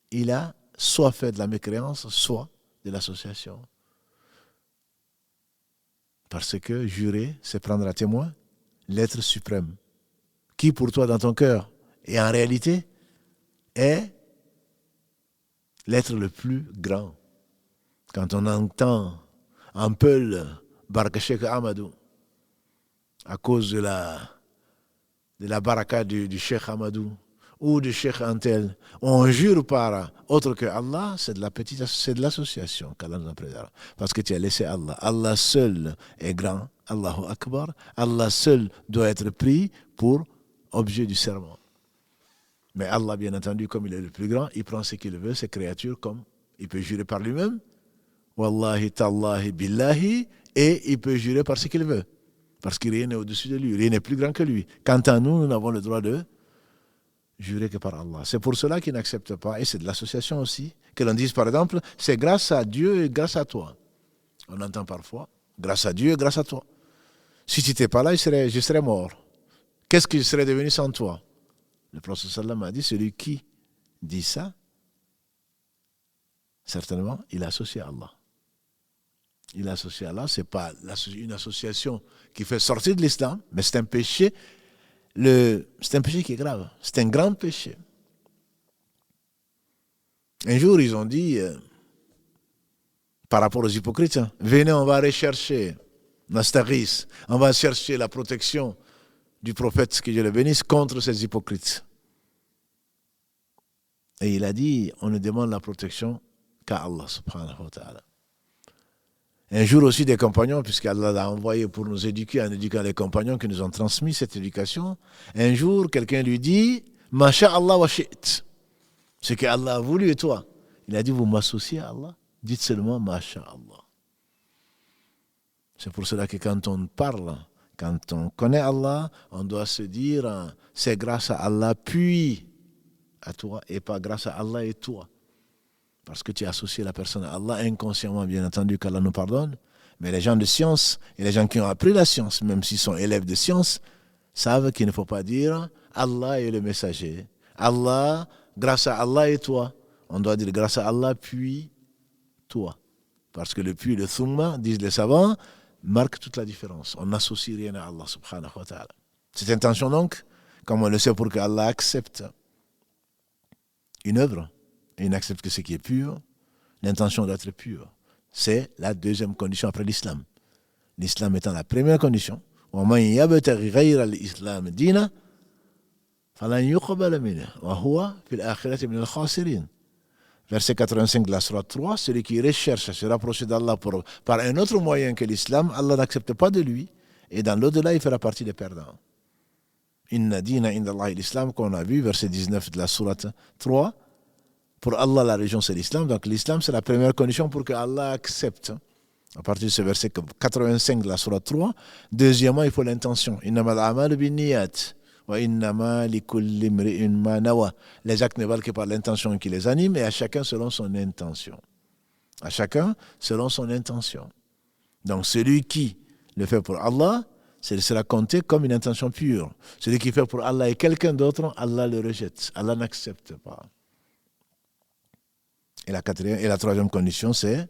il a soit fait de la mécréance, soit de l'association. Parce que jurer, c'est prendre à témoin l'être suprême, qui pour toi dans ton cœur, et en réalité, est l'être le plus grand. Quand on entend un peu Baraka Cheikh Ahmadou, à cause de la baraka du Cheikh Ahmadou ou du Cheikh Antel, on jure par autre que Allah, c'est de l'association qu'Allah nous a préservé. Parce que tu as laissé Allah. Allah seul est grand, Allahu Akbar. Allah seul doit être pris pour objet du serment. Mais Allah, bien entendu, comme il est le plus grand, il prend ce qu'il veut, ses créatures, comme il peut jurer par lui-même, Wallahi, Tallahi, Billahi, et il peut jurer par ce qu'il veut. Parce que rien n'est au-dessus de lui, rien n'est plus grand que lui. Quant à nous, nous n'avons le droit de jurer que par Allah. C'est pour cela qu'ils n'acceptent pas, et c'est de l'association aussi, que l'on dise par exemple, c'est grâce à Dieu et grâce à toi. On entend parfois, grâce à Dieu et grâce à toi. Si tu n'étais pas là, je serais mort. Qu'est-ce que je serais devenu sans toi? Le prophète sallam a dit, celui qui dit ça, certainement, il est associé à Allah. Il est associé à Allah, ce n'est pas une association qui fait sortir de l'islam, mais c'est un péché, c'est un péché qui est grave. C'est un grand péché. Un jour, ils ont dit, par rapport aux hypocrites, venez, on va rechercher Nastaris, on va chercher la protection du prophète, que Dieu le bénisse, contre ces hypocrites. Et il a dit, on ne demande la protection qu'à Allah subhanahu wa ta'ala. Un jour aussi des compagnons, puisqu'Allah l'a envoyé pour nous éduquer en éduquant les compagnons qui nous ont transmis cette éducation, un jour quelqu'un lui dit, Masha'Allah wa shi't. Ce que Allah a voulu et toi. Il a dit, vous m'associez à Allah. Dites seulement Masha'Allah. C'est pour cela que quand on parle, quand on connaît Allah, on doit se dire, c'est grâce à Allah puis à toi et pas grâce à Allah et toi. Parce que tu as associé la personne à Allah inconsciemment, bien entendu qu'Allah nous pardonne. Mais les gens de science et les gens qui ont appris la science, même s'ils sont élèves de science, savent qu'il ne faut pas dire Allah est le messager. Allah, grâce à Allah et toi. On doit dire grâce à Allah puis toi. Parce que le puis, le thumma, disent les savants, marque toute la différence. On n'associe rien à Allah subhanahu wa ta'ala. Cette intention donc, comme on le sait pour qu'Allah accepte une œuvre, et il n'accepte que ce qui est pur, l'intention doit être pure. C'est la deuxième condition après l'islam. L'islam étant la première condition. وَمَنْ يَبْتَغِ غَيْرَ الْإِسْلَامِ دِينًا فَلَنْ يُقْبَلَ مِنْهُ وَهُوَ فِي الْآخِرَةِ مِنَ الْخَاسِرِينَ. Verset 85 de la sourate 3, celui qui recherche à se rapprocher d'Allah par un autre moyen que l'islam, Allah n'accepte pas de lui, et dans l'au-delà, il fera partie des perdants. Inna dina inda Allah l'islam, qu'on a vu, verset 19 de la sourate 3. Pour Allah, la religion, c'est l'islam. Donc l'islam, c'est la première condition pour que Allah accepte. À partir de ce verset 85 de la sourate 3. Deuxièmement, il faut l'intention. Innamal a'malu binniyat. Les actes ne valent que par l'intention qui les anime et à chacun selon son intention. À chacun selon son intention. Donc celui qui le fait pour Allah, sera compté comme une intention pure. Celui qui fait pour Allah et quelqu'un d'autre, Allah le rejette. Allah n'accepte pas. Et la troisième condition, c'est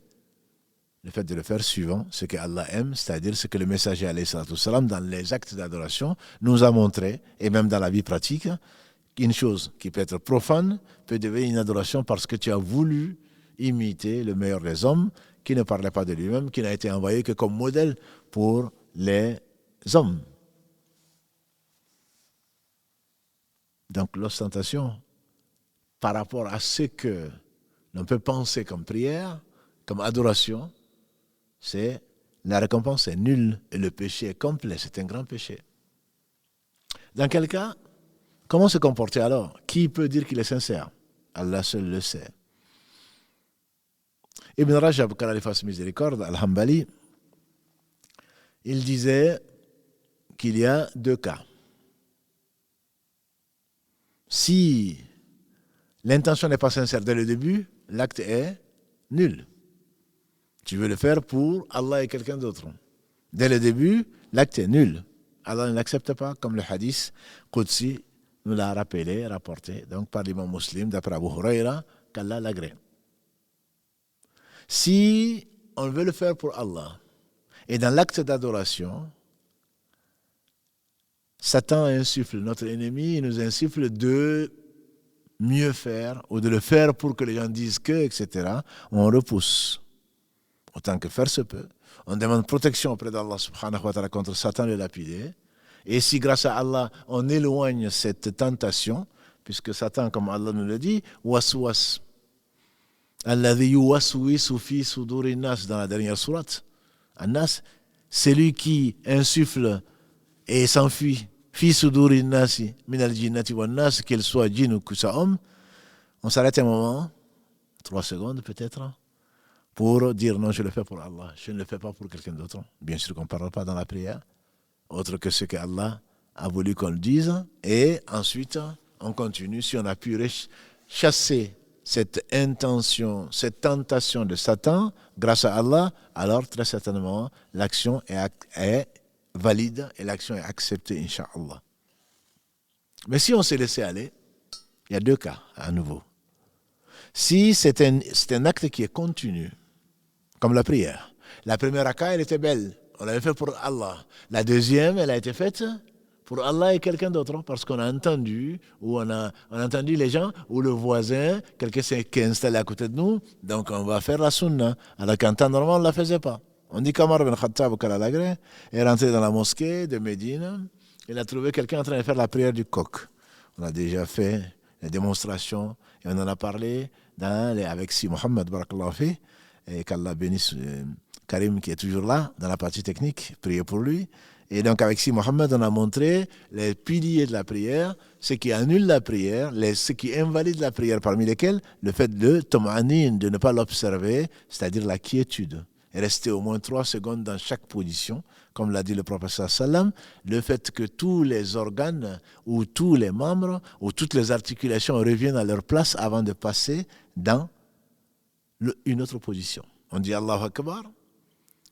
le fait de le faire suivant ce que Allah aime, c'est-à-dire ce que le messager alayhi salatu wassalam, dans les actes d'adoration, nous a montré, et même dans la vie pratique, qu'une chose qui peut être profane peut devenir une adoration parce que tu as voulu imiter le meilleur des hommes, qui ne parlait pas de lui-même, qui n'a été envoyé que comme modèle pour les hommes. Donc l'ostentation, par rapport à ce que l'on peut penser comme prière, comme adoration, c'est la récompense est nulle et le péché est complet, c'est un grand péché. Dans quel cas, comment se comporter alors? Qui peut dire qu'il est sincère? Allah seul le sait. Ibn Rajab, qu'Allah lui fasse miséricorde, Al-Hambali, il disait qu'il y a deux cas. Si l'intention n'est pas sincère dès le début, l'acte est nul. Tu veux le faire pour Allah et quelqu'un d'autre. Dès le début, l'acte est nul. Allah ne l'accepte pas, comme le hadith Qudsi nous l'a rappelé, rapporté, donc par l'imam muslim, d'après Abu Huraira, qu'Allah l'agrée. Si on veut le faire pour Allah, et dans l'acte d'adoration, Satan insuffle, notre ennemi, il nous insuffle de mieux faire, ou de le faire pour que les gens disent que, etc. On repousse. Autant que faire se peut. On demande protection auprès d'Allah subhanahu wa ta'ala contre Satan le lapidé. Et si grâce à Allah, on éloigne cette tentation, puisque Satan, comme Allah nous le dit, waswas, alladhi yuwaswisu fi suduri nas, dans la dernière sourate, An-Nas, celui qui insuffle et s'enfuit, fi suduri nasi, min al-jinnati wan nas, qu'il soit djinn ou que soit homme, on s'arrête un moment, 3 secondes peut-être, pour dire non, je le fais pour Allah, je ne le fais pas pour quelqu'un d'autre. Bien sûr qu'on ne parle pas dans la prière, autre que ce qu'Allah a voulu qu'on le dise, et ensuite on continue. Si on a pu chasser cette intention, cette tentation de Satan, grâce à Allah, alors très certainement l'action est valide et l'action est acceptée, Inch'Allah. Mais si on s'est laissé aller, il y a deux cas à nouveau. Si c'est un acte qui est continu, comme la prière. La première raka, elle était belle. On l'avait fait pour Allah. La deuxième, elle a été faite pour Allah et quelqu'un d'autre. Parce qu'on a entendu, ou on a entendu les gens, ou le voisin, quelqu'un qui est installé à côté de nous. Donc on va faire la sunna. Alors qu'en temps normal, on ne la faisait pas. On dit qu'Omar ibn Khattab est rentré dans la mosquée de Médine. Il a trouvé quelqu'un en train de faire la prière du coq. On a déjà fait la démonstration Et on en a parlé avec Si Mohamed, barakallahu fi, et qu'Allah bénisse Karim qui est toujours là, dans la partie technique, priez pour lui. Et donc avec Si Mohamed, on a montré les piliers de la prière, ce qui annule la prière, ce qui invalide la prière, parmi lesquels le fait de tom'anin, de ne pas l'observer, c'est-à-dire la quiétude. Et rester au moins 3 secondes dans chaque position, comme l'a dit le prophète sallam, le fait que tous les organes ou tous les membres ou toutes les articulations reviennent à leur place avant de passer dans une autre position. On dit Allahu Akbar,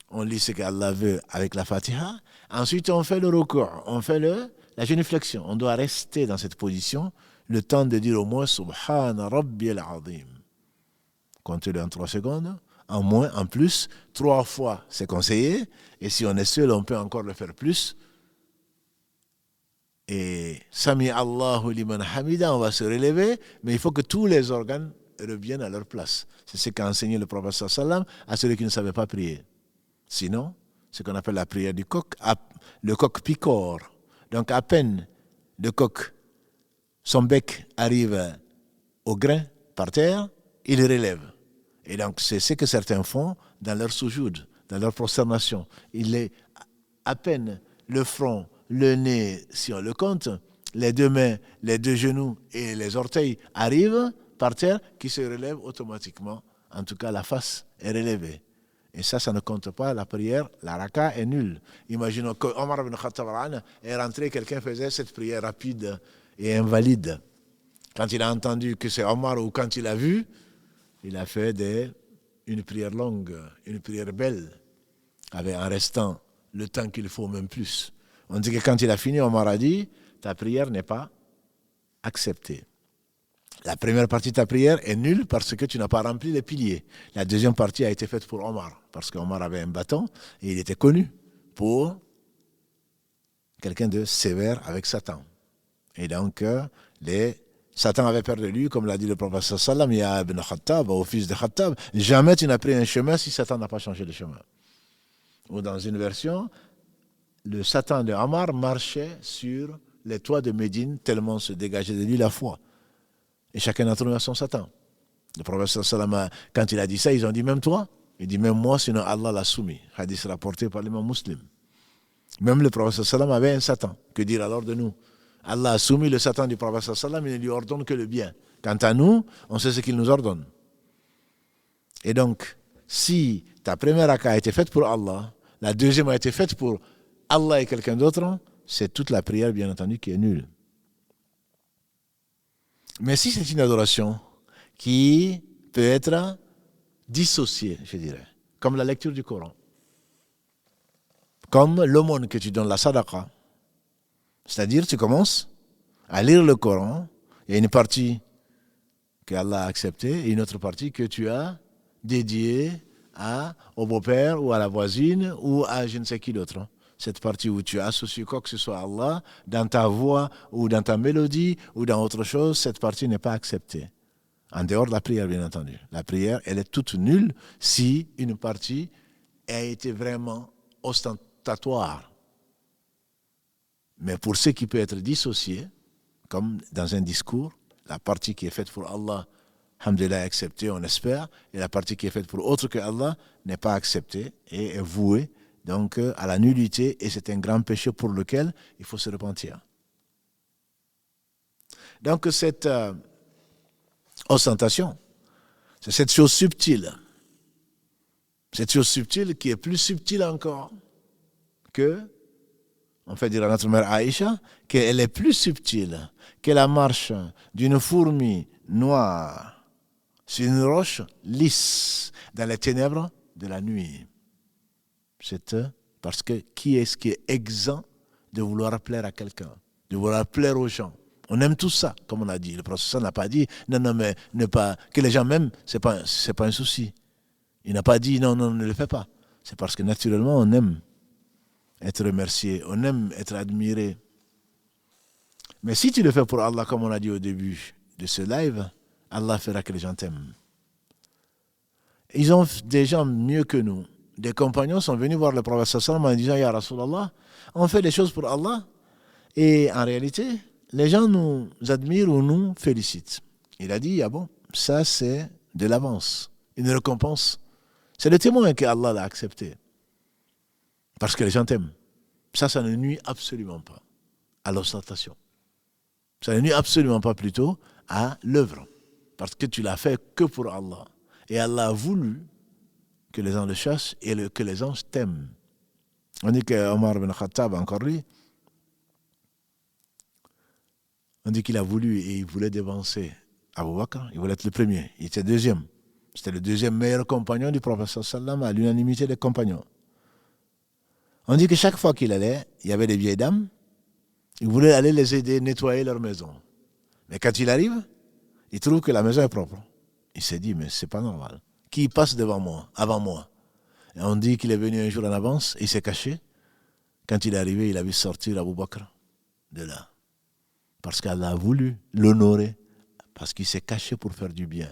on lit ce qu'Allah veut avec la Fatiha, ensuite on fait le ruku', on fait la génuflexion. On doit rester dans cette position le temps de dire au moins Subhana Rabbiyal Azim. Comptez-le en 3 secondes. En moins, en plus, 3 fois, c'est conseillé. Et si on est seul, on peut encore le faire plus. Et Sami Allahu liman hamida, on va se relever, mais il faut que tous les organes reviennent à leur place. C'est ce qu'a enseigné le prophète sallam à celui qui ne savait pas prier. Sinon, ce qu'on appelle la prière du coq, le coq picore. Donc à peine le coq, son bec arrive au grain par terre, il relève. Et donc, c'est ce que certains font dans leur soujoud, dans leur prosternation. Il est à peine le front, le nez, si on le compte, les 2 mains, les 2 genoux et les orteils arrivent par terre, qui se relèvent automatiquement. En tout cas, la face est relevée. Et ça ne compte pas la prière. La raka est nulle. Imaginons que Omar ibn Khattab est rentré, quelqu'un faisait cette prière rapide et invalide. Quand il a entendu que c'est Omar ou quand il a vu, il a fait une prière longue, une prière belle, en restant le temps qu'il faut, même plus. On dit que quand il a fini, Omar a dit, ta prière n'est pas acceptée. La première partie de ta prière est nulle parce que tu n'as pas rempli les piliers. La deuxième partie a été faite pour Omar, parce qu'Omar avait un bâton et il était connu pour quelqu'un de sévère avec Satan. Et donc, Satan avait peur de lui, comme l'a dit le prophète sallam, il y a Ibn Khattab, au fils de Khattab, jamais tu n'as pris un chemin si Satan n'a pas changé de chemin. Ou dans une version, le Satan de Omar marchait sur les toits de Médine, tellement se dégageait de lui la foi. Et chacun d'entre nous a son Satan. Le prophète sallam, quand il a dit ça, ils ont dit même toi. Il dit même moi, sinon Allah l'a soumis. Hadith rapporté par l'imam Muslim. Même le prophète sallam avait un Satan. Que dire alors de nous? Allah a soumis le Satan du prophète sallam, il ne lui ordonne que le bien. Quant à nous, on sait ce qu'il nous ordonne. Et donc, si ta première raka a été faite pour Allah, la deuxième a été faite pour Allah et quelqu'un d'autre, c'est toute la prière, bien entendu, qui est nulle. Mais si c'est une adoration qui peut être dissociée, je dirais, comme la lecture du Coran, comme l'aumône que tu donnes, la sadaqa, c'est-à-dire, tu commences à lire le Coran, il y a une partie que Allah a acceptée et une autre partie que tu as dédiée au beau-père ou à la voisine ou à je ne sais qui d'autre. Cette partie où tu associes quoi que ce soit à Allah, dans ta voix ou dans ta mélodie ou dans autre chose, cette partie n'est pas acceptée. En dehors de la prière, bien entendu. La prière, elle est toute nulle si une partie a été vraiment ostentatoire. Mais pour ce qui peut être dissocié, comme dans un discours, la partie qui est faite pour Allah, alhamdoulilah, est acceptée, on espère, et la partie qui est faite pour autre que Allah n'est pas acceptée et est vouée donc à la nullité, et c'est un grand péché pour lequel il faut se repentir. Donc cette ostentation, c'est cette chose subtile qui est plus subtile encore que, on fait dire à notre mère Aïcha, qu'elle est plus subtile que la marche d'une fourmi noire sur une roche lisse dans les ténèbres de la nuit. C'est parce que qui est-ce qui est exempt de vouloir plaire à quelqu'un, de vouloir plaire aux gens? On aime tout ça, comme on a dit. Le prophète n'a pas dit, non, mais ne pas, que les gens m'aiment, c'est pas un souci. Il n'a pas dit, non, ne le fais pas. C'est parce que naturellement, on aime être remercié, on aime être admiré. Mais si tu le fais pour Allah, comme on a dit au début de ce live, Allah fera que les gens t'aiment. Ils ont des gens mieux que nous. Des compagnons sont venus voir le prophète sallam en disant, Ya Rasulallah, on fait des choses pour Allah et en réalité, les gens nous admirent ou nous félicitent. Il a dit, ah bon, ça c'est de l'avance, une récompense. C'est le témoin que Allah l'a accepté. Parce que les gens t'aiment. Ça ne nuit absolument pas à l'ostentation. Ça ne nuit absolument pas plutôt à l'œuvre. Parce que tu l'as fait que pour Allah. Et Allah a voulu que les gens le chassent et que les gens t'aiment. On dit que Omar ibn Khattab, encore lui, on dit qu'il a voulu et il voulait dévancer Abu Bakr, il voulait être le premier, il était deuxième. C'était le deuxième meilleur compagnon du prophète sallam à l'unanimité des compagnons. On dit que chaque fois qu'il allait, il y avait des vieilles dames, il voulait aller les aider à nettoyer leur maison. Mais quand il arrive, il trouve que la maison est propre. Il s'est dit, mais c'est pas normal. Qui passe devant moi, avant moi? Et on dit qu'il est venu un jour en avance, il s'est caché. Quand il est arrivé, il a vu sortir Abu Bakr de là. Parce qu'Allah a voulu l'honorer, parce qu'il s'est caché pour faire du bien.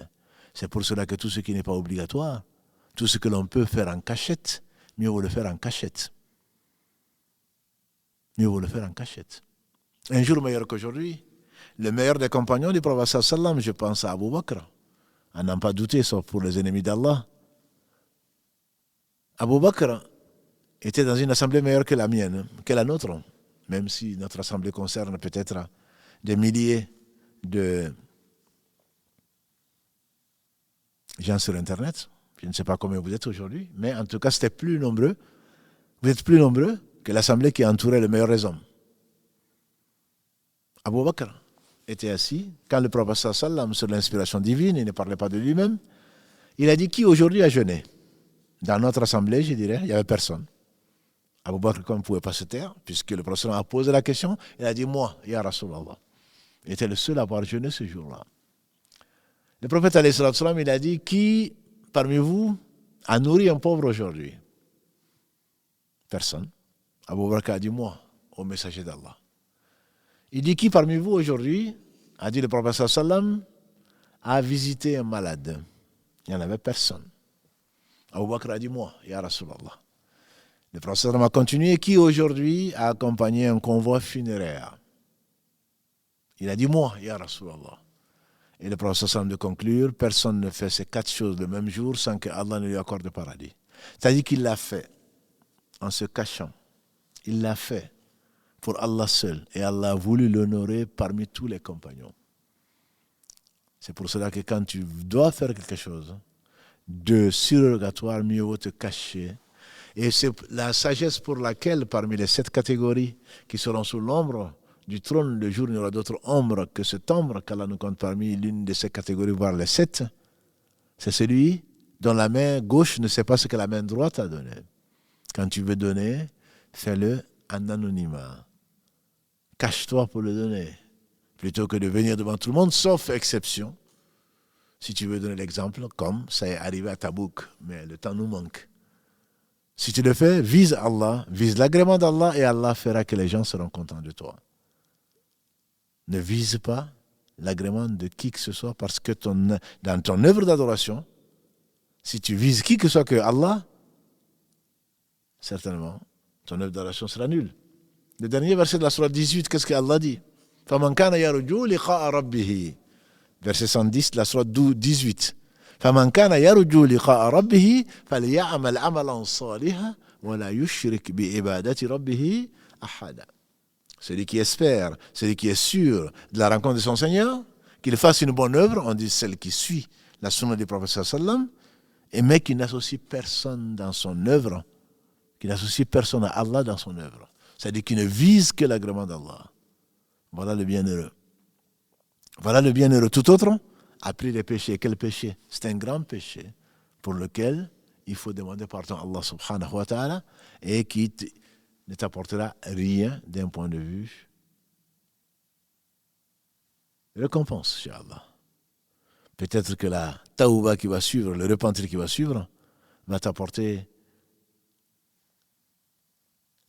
C'est pour cela que tout ce qui n'est pas obligatoire, tout ce que l'on peut faire en cachette, mieux vaut le faire en cachette. Mieux vaut le faire en cachette. Un jour meilleur qu'aujourd'hui, le meilleur des compagnons du prophète sallam, je pense à Abu Bakr, à n'en pas douter, sauf pour les ennemis d'Allah. Abu Bakr était dans une assemblée meilleure que la mienne, que la nôtre, même si notre assemblée concerne peut-être des milliers de gens sur Internet. Je ne sais pas combien vous êtes aujourd'hui, mais en tout cas, c'était plus nombreux. Vous êtes plus nombreux que l'assemblée qui entourait le meilleur des hommes. Abu Bakr était assis. Quand le prophète sallam, sur l'inspiration divine, il ne parlait pas de lui-même, il a dit, qui aujourd'hui a jeûné? Dans notre assemblée, je dirais, il n'y avait personne. Abu Bakr, comme ne pouvait pas se taire, puisque le prophète a posé la question, il a dit, moi, ya Rasulallah. Il était le seul à avoir jeûné ce jour-là. Le prophète, il a dit, qui parmi vous a nourri un pauvre aujourd'hui? Personne. Abu Bakr a dit, moi, au messager d'Allah. Il dit, qui parmi vous aujourd'hui, a dit le prophète sallam, a visité un malade? Il n'y en avait personne. Abu Bakr a dit, moi, ya Rasulallah. Le prophète a continué, qui aujourd'hui a accompagné un convoi funéraire? Il a dit, moi, ya Rasulallah. Et le prophète de conclure, personne ne fait ces 4 choses le même jour sans que Allah ne lui accorde le paradis. C'est-à-dire qu'il l'a fait en se cachant. Il l'a fait pour Allah seul. Et Allah a voulu l'honorer parmi tous les compagnons. C'est pour cela que quand tu dois faire quelque chose de surrogatoire, mieux vaut te cacher. Et c'est la sagesse pour laquelle, parmi les 7 catégories qui seront sous l'ombre du trône, le jour où il y aura d'autres ombres que cette ombre, qu'Allah nous compte parmi l'une de ces catégories, voire les 7, c'est celui dont la main gauche ne sait pas ce que la main droite a donné. Quand tu veux donner, fais-le en anonymat. Cache-toi pour le donner, plutôt que de venir devant tout le monde, sauf exception. Si tu veux donner l'exemple, comme ça est arrivé à Tabouk, mais le temps nous manque. Si tu le fais, vise Allah, vise l'agrément d'Allah et Allah fera que les gens seront contents de toi. Ne vise pas l'agrément de qui que ce soit parce que dans ton œuvre d'adoration, si tu vises qui que ce soit que Allah, certainement, ton œuvre d'adoration sera nulle. Le dernier verset de la sourate 18, qu'est-ce qu'Allah dit? فَمَنْ كَانَ يَرْجُو لِقَاءَ رَبِّهِ Verset 110, la sourate 18. فَمَنْ كَانَ يَرْجُو لِقَاءَ رَبِّهِ فَلْيَعْمَلْ عَمَلًا صَالِحًا وَلَا يُشْرِكْ بِعِبَادَةِ رَبِّهِ أَحَدًا. Celui qui espère, celui qui est sûr de la rencontre de son Seigneur, qu'il fasse une bonne œuvre, on dit celle qui suit la sunna du prophète sallam, mais qui n'associe personne dans son œuvre, qui n'associe personne à Allah dans son œuvre. C'est-à-dire qu'il ne vise que l'agrément d'Allah. Voilà le bienheureux. Voilà le bienheureux. Tout autre a pris les péchés. Quel péché? C'est un grand péché pour lequel il faut demander pardon à Allah subhanahu wa ta'ala et qui ne t'apportera rien d'un point de vue récompense, chez Allah. Peut-être que la taouba qui va suivre, le repentir qui va suivre, va t'apporter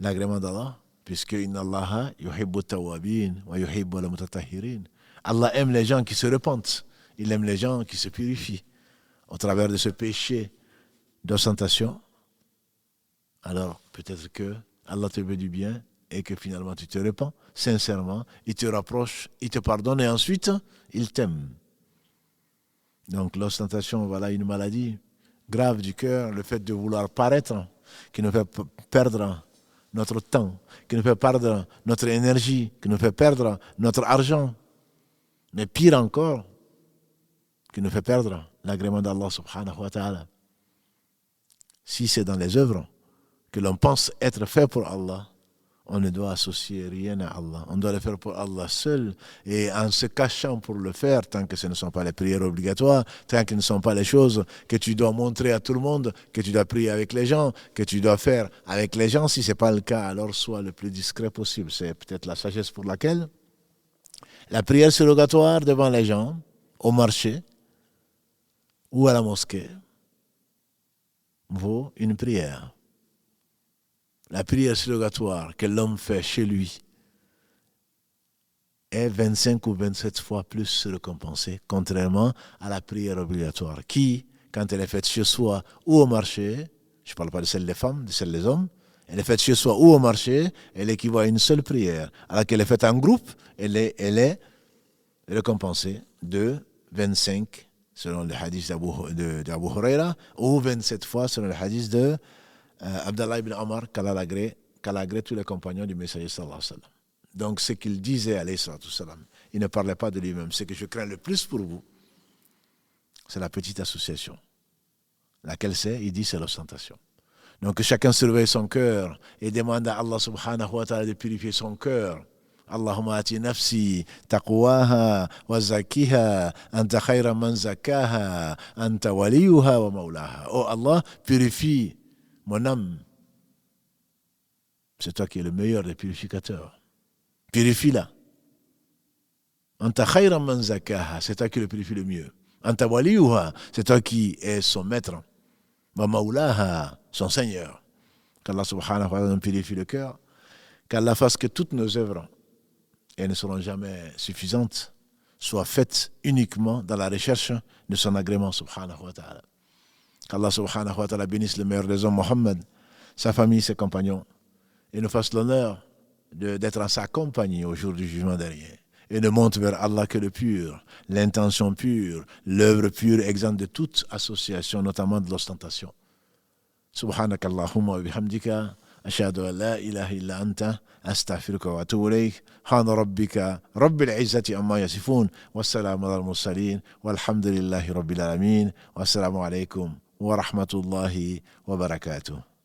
l'agrément d'Allah, puisque inna Allah yuhibbu tawabin wa yuhibbu al-mutatahhirin. Allah aime les gens qui se repentent, il aime les gens qui se purifient au travers de ce péché d'ostentation. Alors peut-être que Allah te veut du bien et que finalement tu te repens sincèrement, il te rapproche, il te pardonne et ensuite il t'aime. Donc l'ostentation, voilà une maladie grave du cœur, le fait de vouloir paraître, qui nous fait perdre notre temps, qui nous fait perdre notre énergie, qui nous fait perdre notre argent. Mais pire encore, qui nous fait perdre l'agrément d'Allah subhanahu wa ta'ala. Si c'est dans les œuvres que l'on pense être fait pour Allah, on ne doit associer rien à Allah. On doit le faire pour Allah seul et en se cachant pour le faire, tant que ce ne sont pas les prières obligatoires, tant que ce ne sont pas les choses que tu dois montrer à tout le monde, que tu dois prier avec les gens, que tu dois faire avec les gens. Si ce n'est pas le cas, alors sois le plus discret possible. C'est peut-être la sagesse pour laquelle la prière surrogatoire devant les gens, au marché ou à la mosquée, vaut une prière. La prière surrogatoire que l'homme fait chez lui est 25 ou 27 fois plus récompensée, contrairement à la prière obligatoire, qui, quand elle est faite chez soi ou au marché, je ne parle pas de celle des femmes, de celle des hommes, elle est faite chez soi ou au marché, elle équivaut à une seule prière. Alors qu'elle est faite en groupe, elle est récompensée de 25 selon le hadith d'Abu Huraira, ou 27 fois selon le hadith de Abdallah ibn Omar, qu'Allah agrée tous les compagnons du Messager sallallahu alayhi wa sallam. Donc ce qu'il disait alayhi sallam, il ne parlait pas de lui-même. Ce que je crains le plus pour vous, c'est la petite association. Laquelle c'est? Il dit c'est l'ostentation. Donc que chacun surveille son cœur et demande à Allah subhanahu wa ta'ala de purifier son cœur. Allahumma ati nafsi taqwaha wa zakiha anta khayra man zakaha anta waliyuha wa maulaha. Oh Allah, purifie mon âme. C'est toi qui es le meilleur des purificateurs. Purifie-la. Anta khayra man zakaha, c'est toi qui le purifie le mieux. Anta waliyuha, c'est toi qui es son maître. Wa maulaha, son Seigneur. Qu'Allah subhanahu wa ta'ala nous purifie le cœur. Qu'Allah fasse que toutes nos œuvres, et elles ne seront jamais suffisantes, soient faites uniquement dans la recherche de son agrément subhanahu wa ta'ala. Qu'Allah subhanahu wa ta'ala bénisse le meilleur des hommes, Mohammed, sa famille, ses compagnons, et nous fasse l'honneur d'être en sa compagnie au jour du jugement dernier. Et ne monte vers Allah que le pur, l'intention pure, l'œuvre pure, exempte de toute association, notamment de l'ostentation. Subhanakallahumma wa bihamdika. أشهد أن لا إله إلا أنت أستغفرك وأتوب إليك سبحان ربك رب العزة عما يصفون والسلام على المرسلين والحمد لله رب العالمين والسلام عليكم ورحمة الله وبركاته.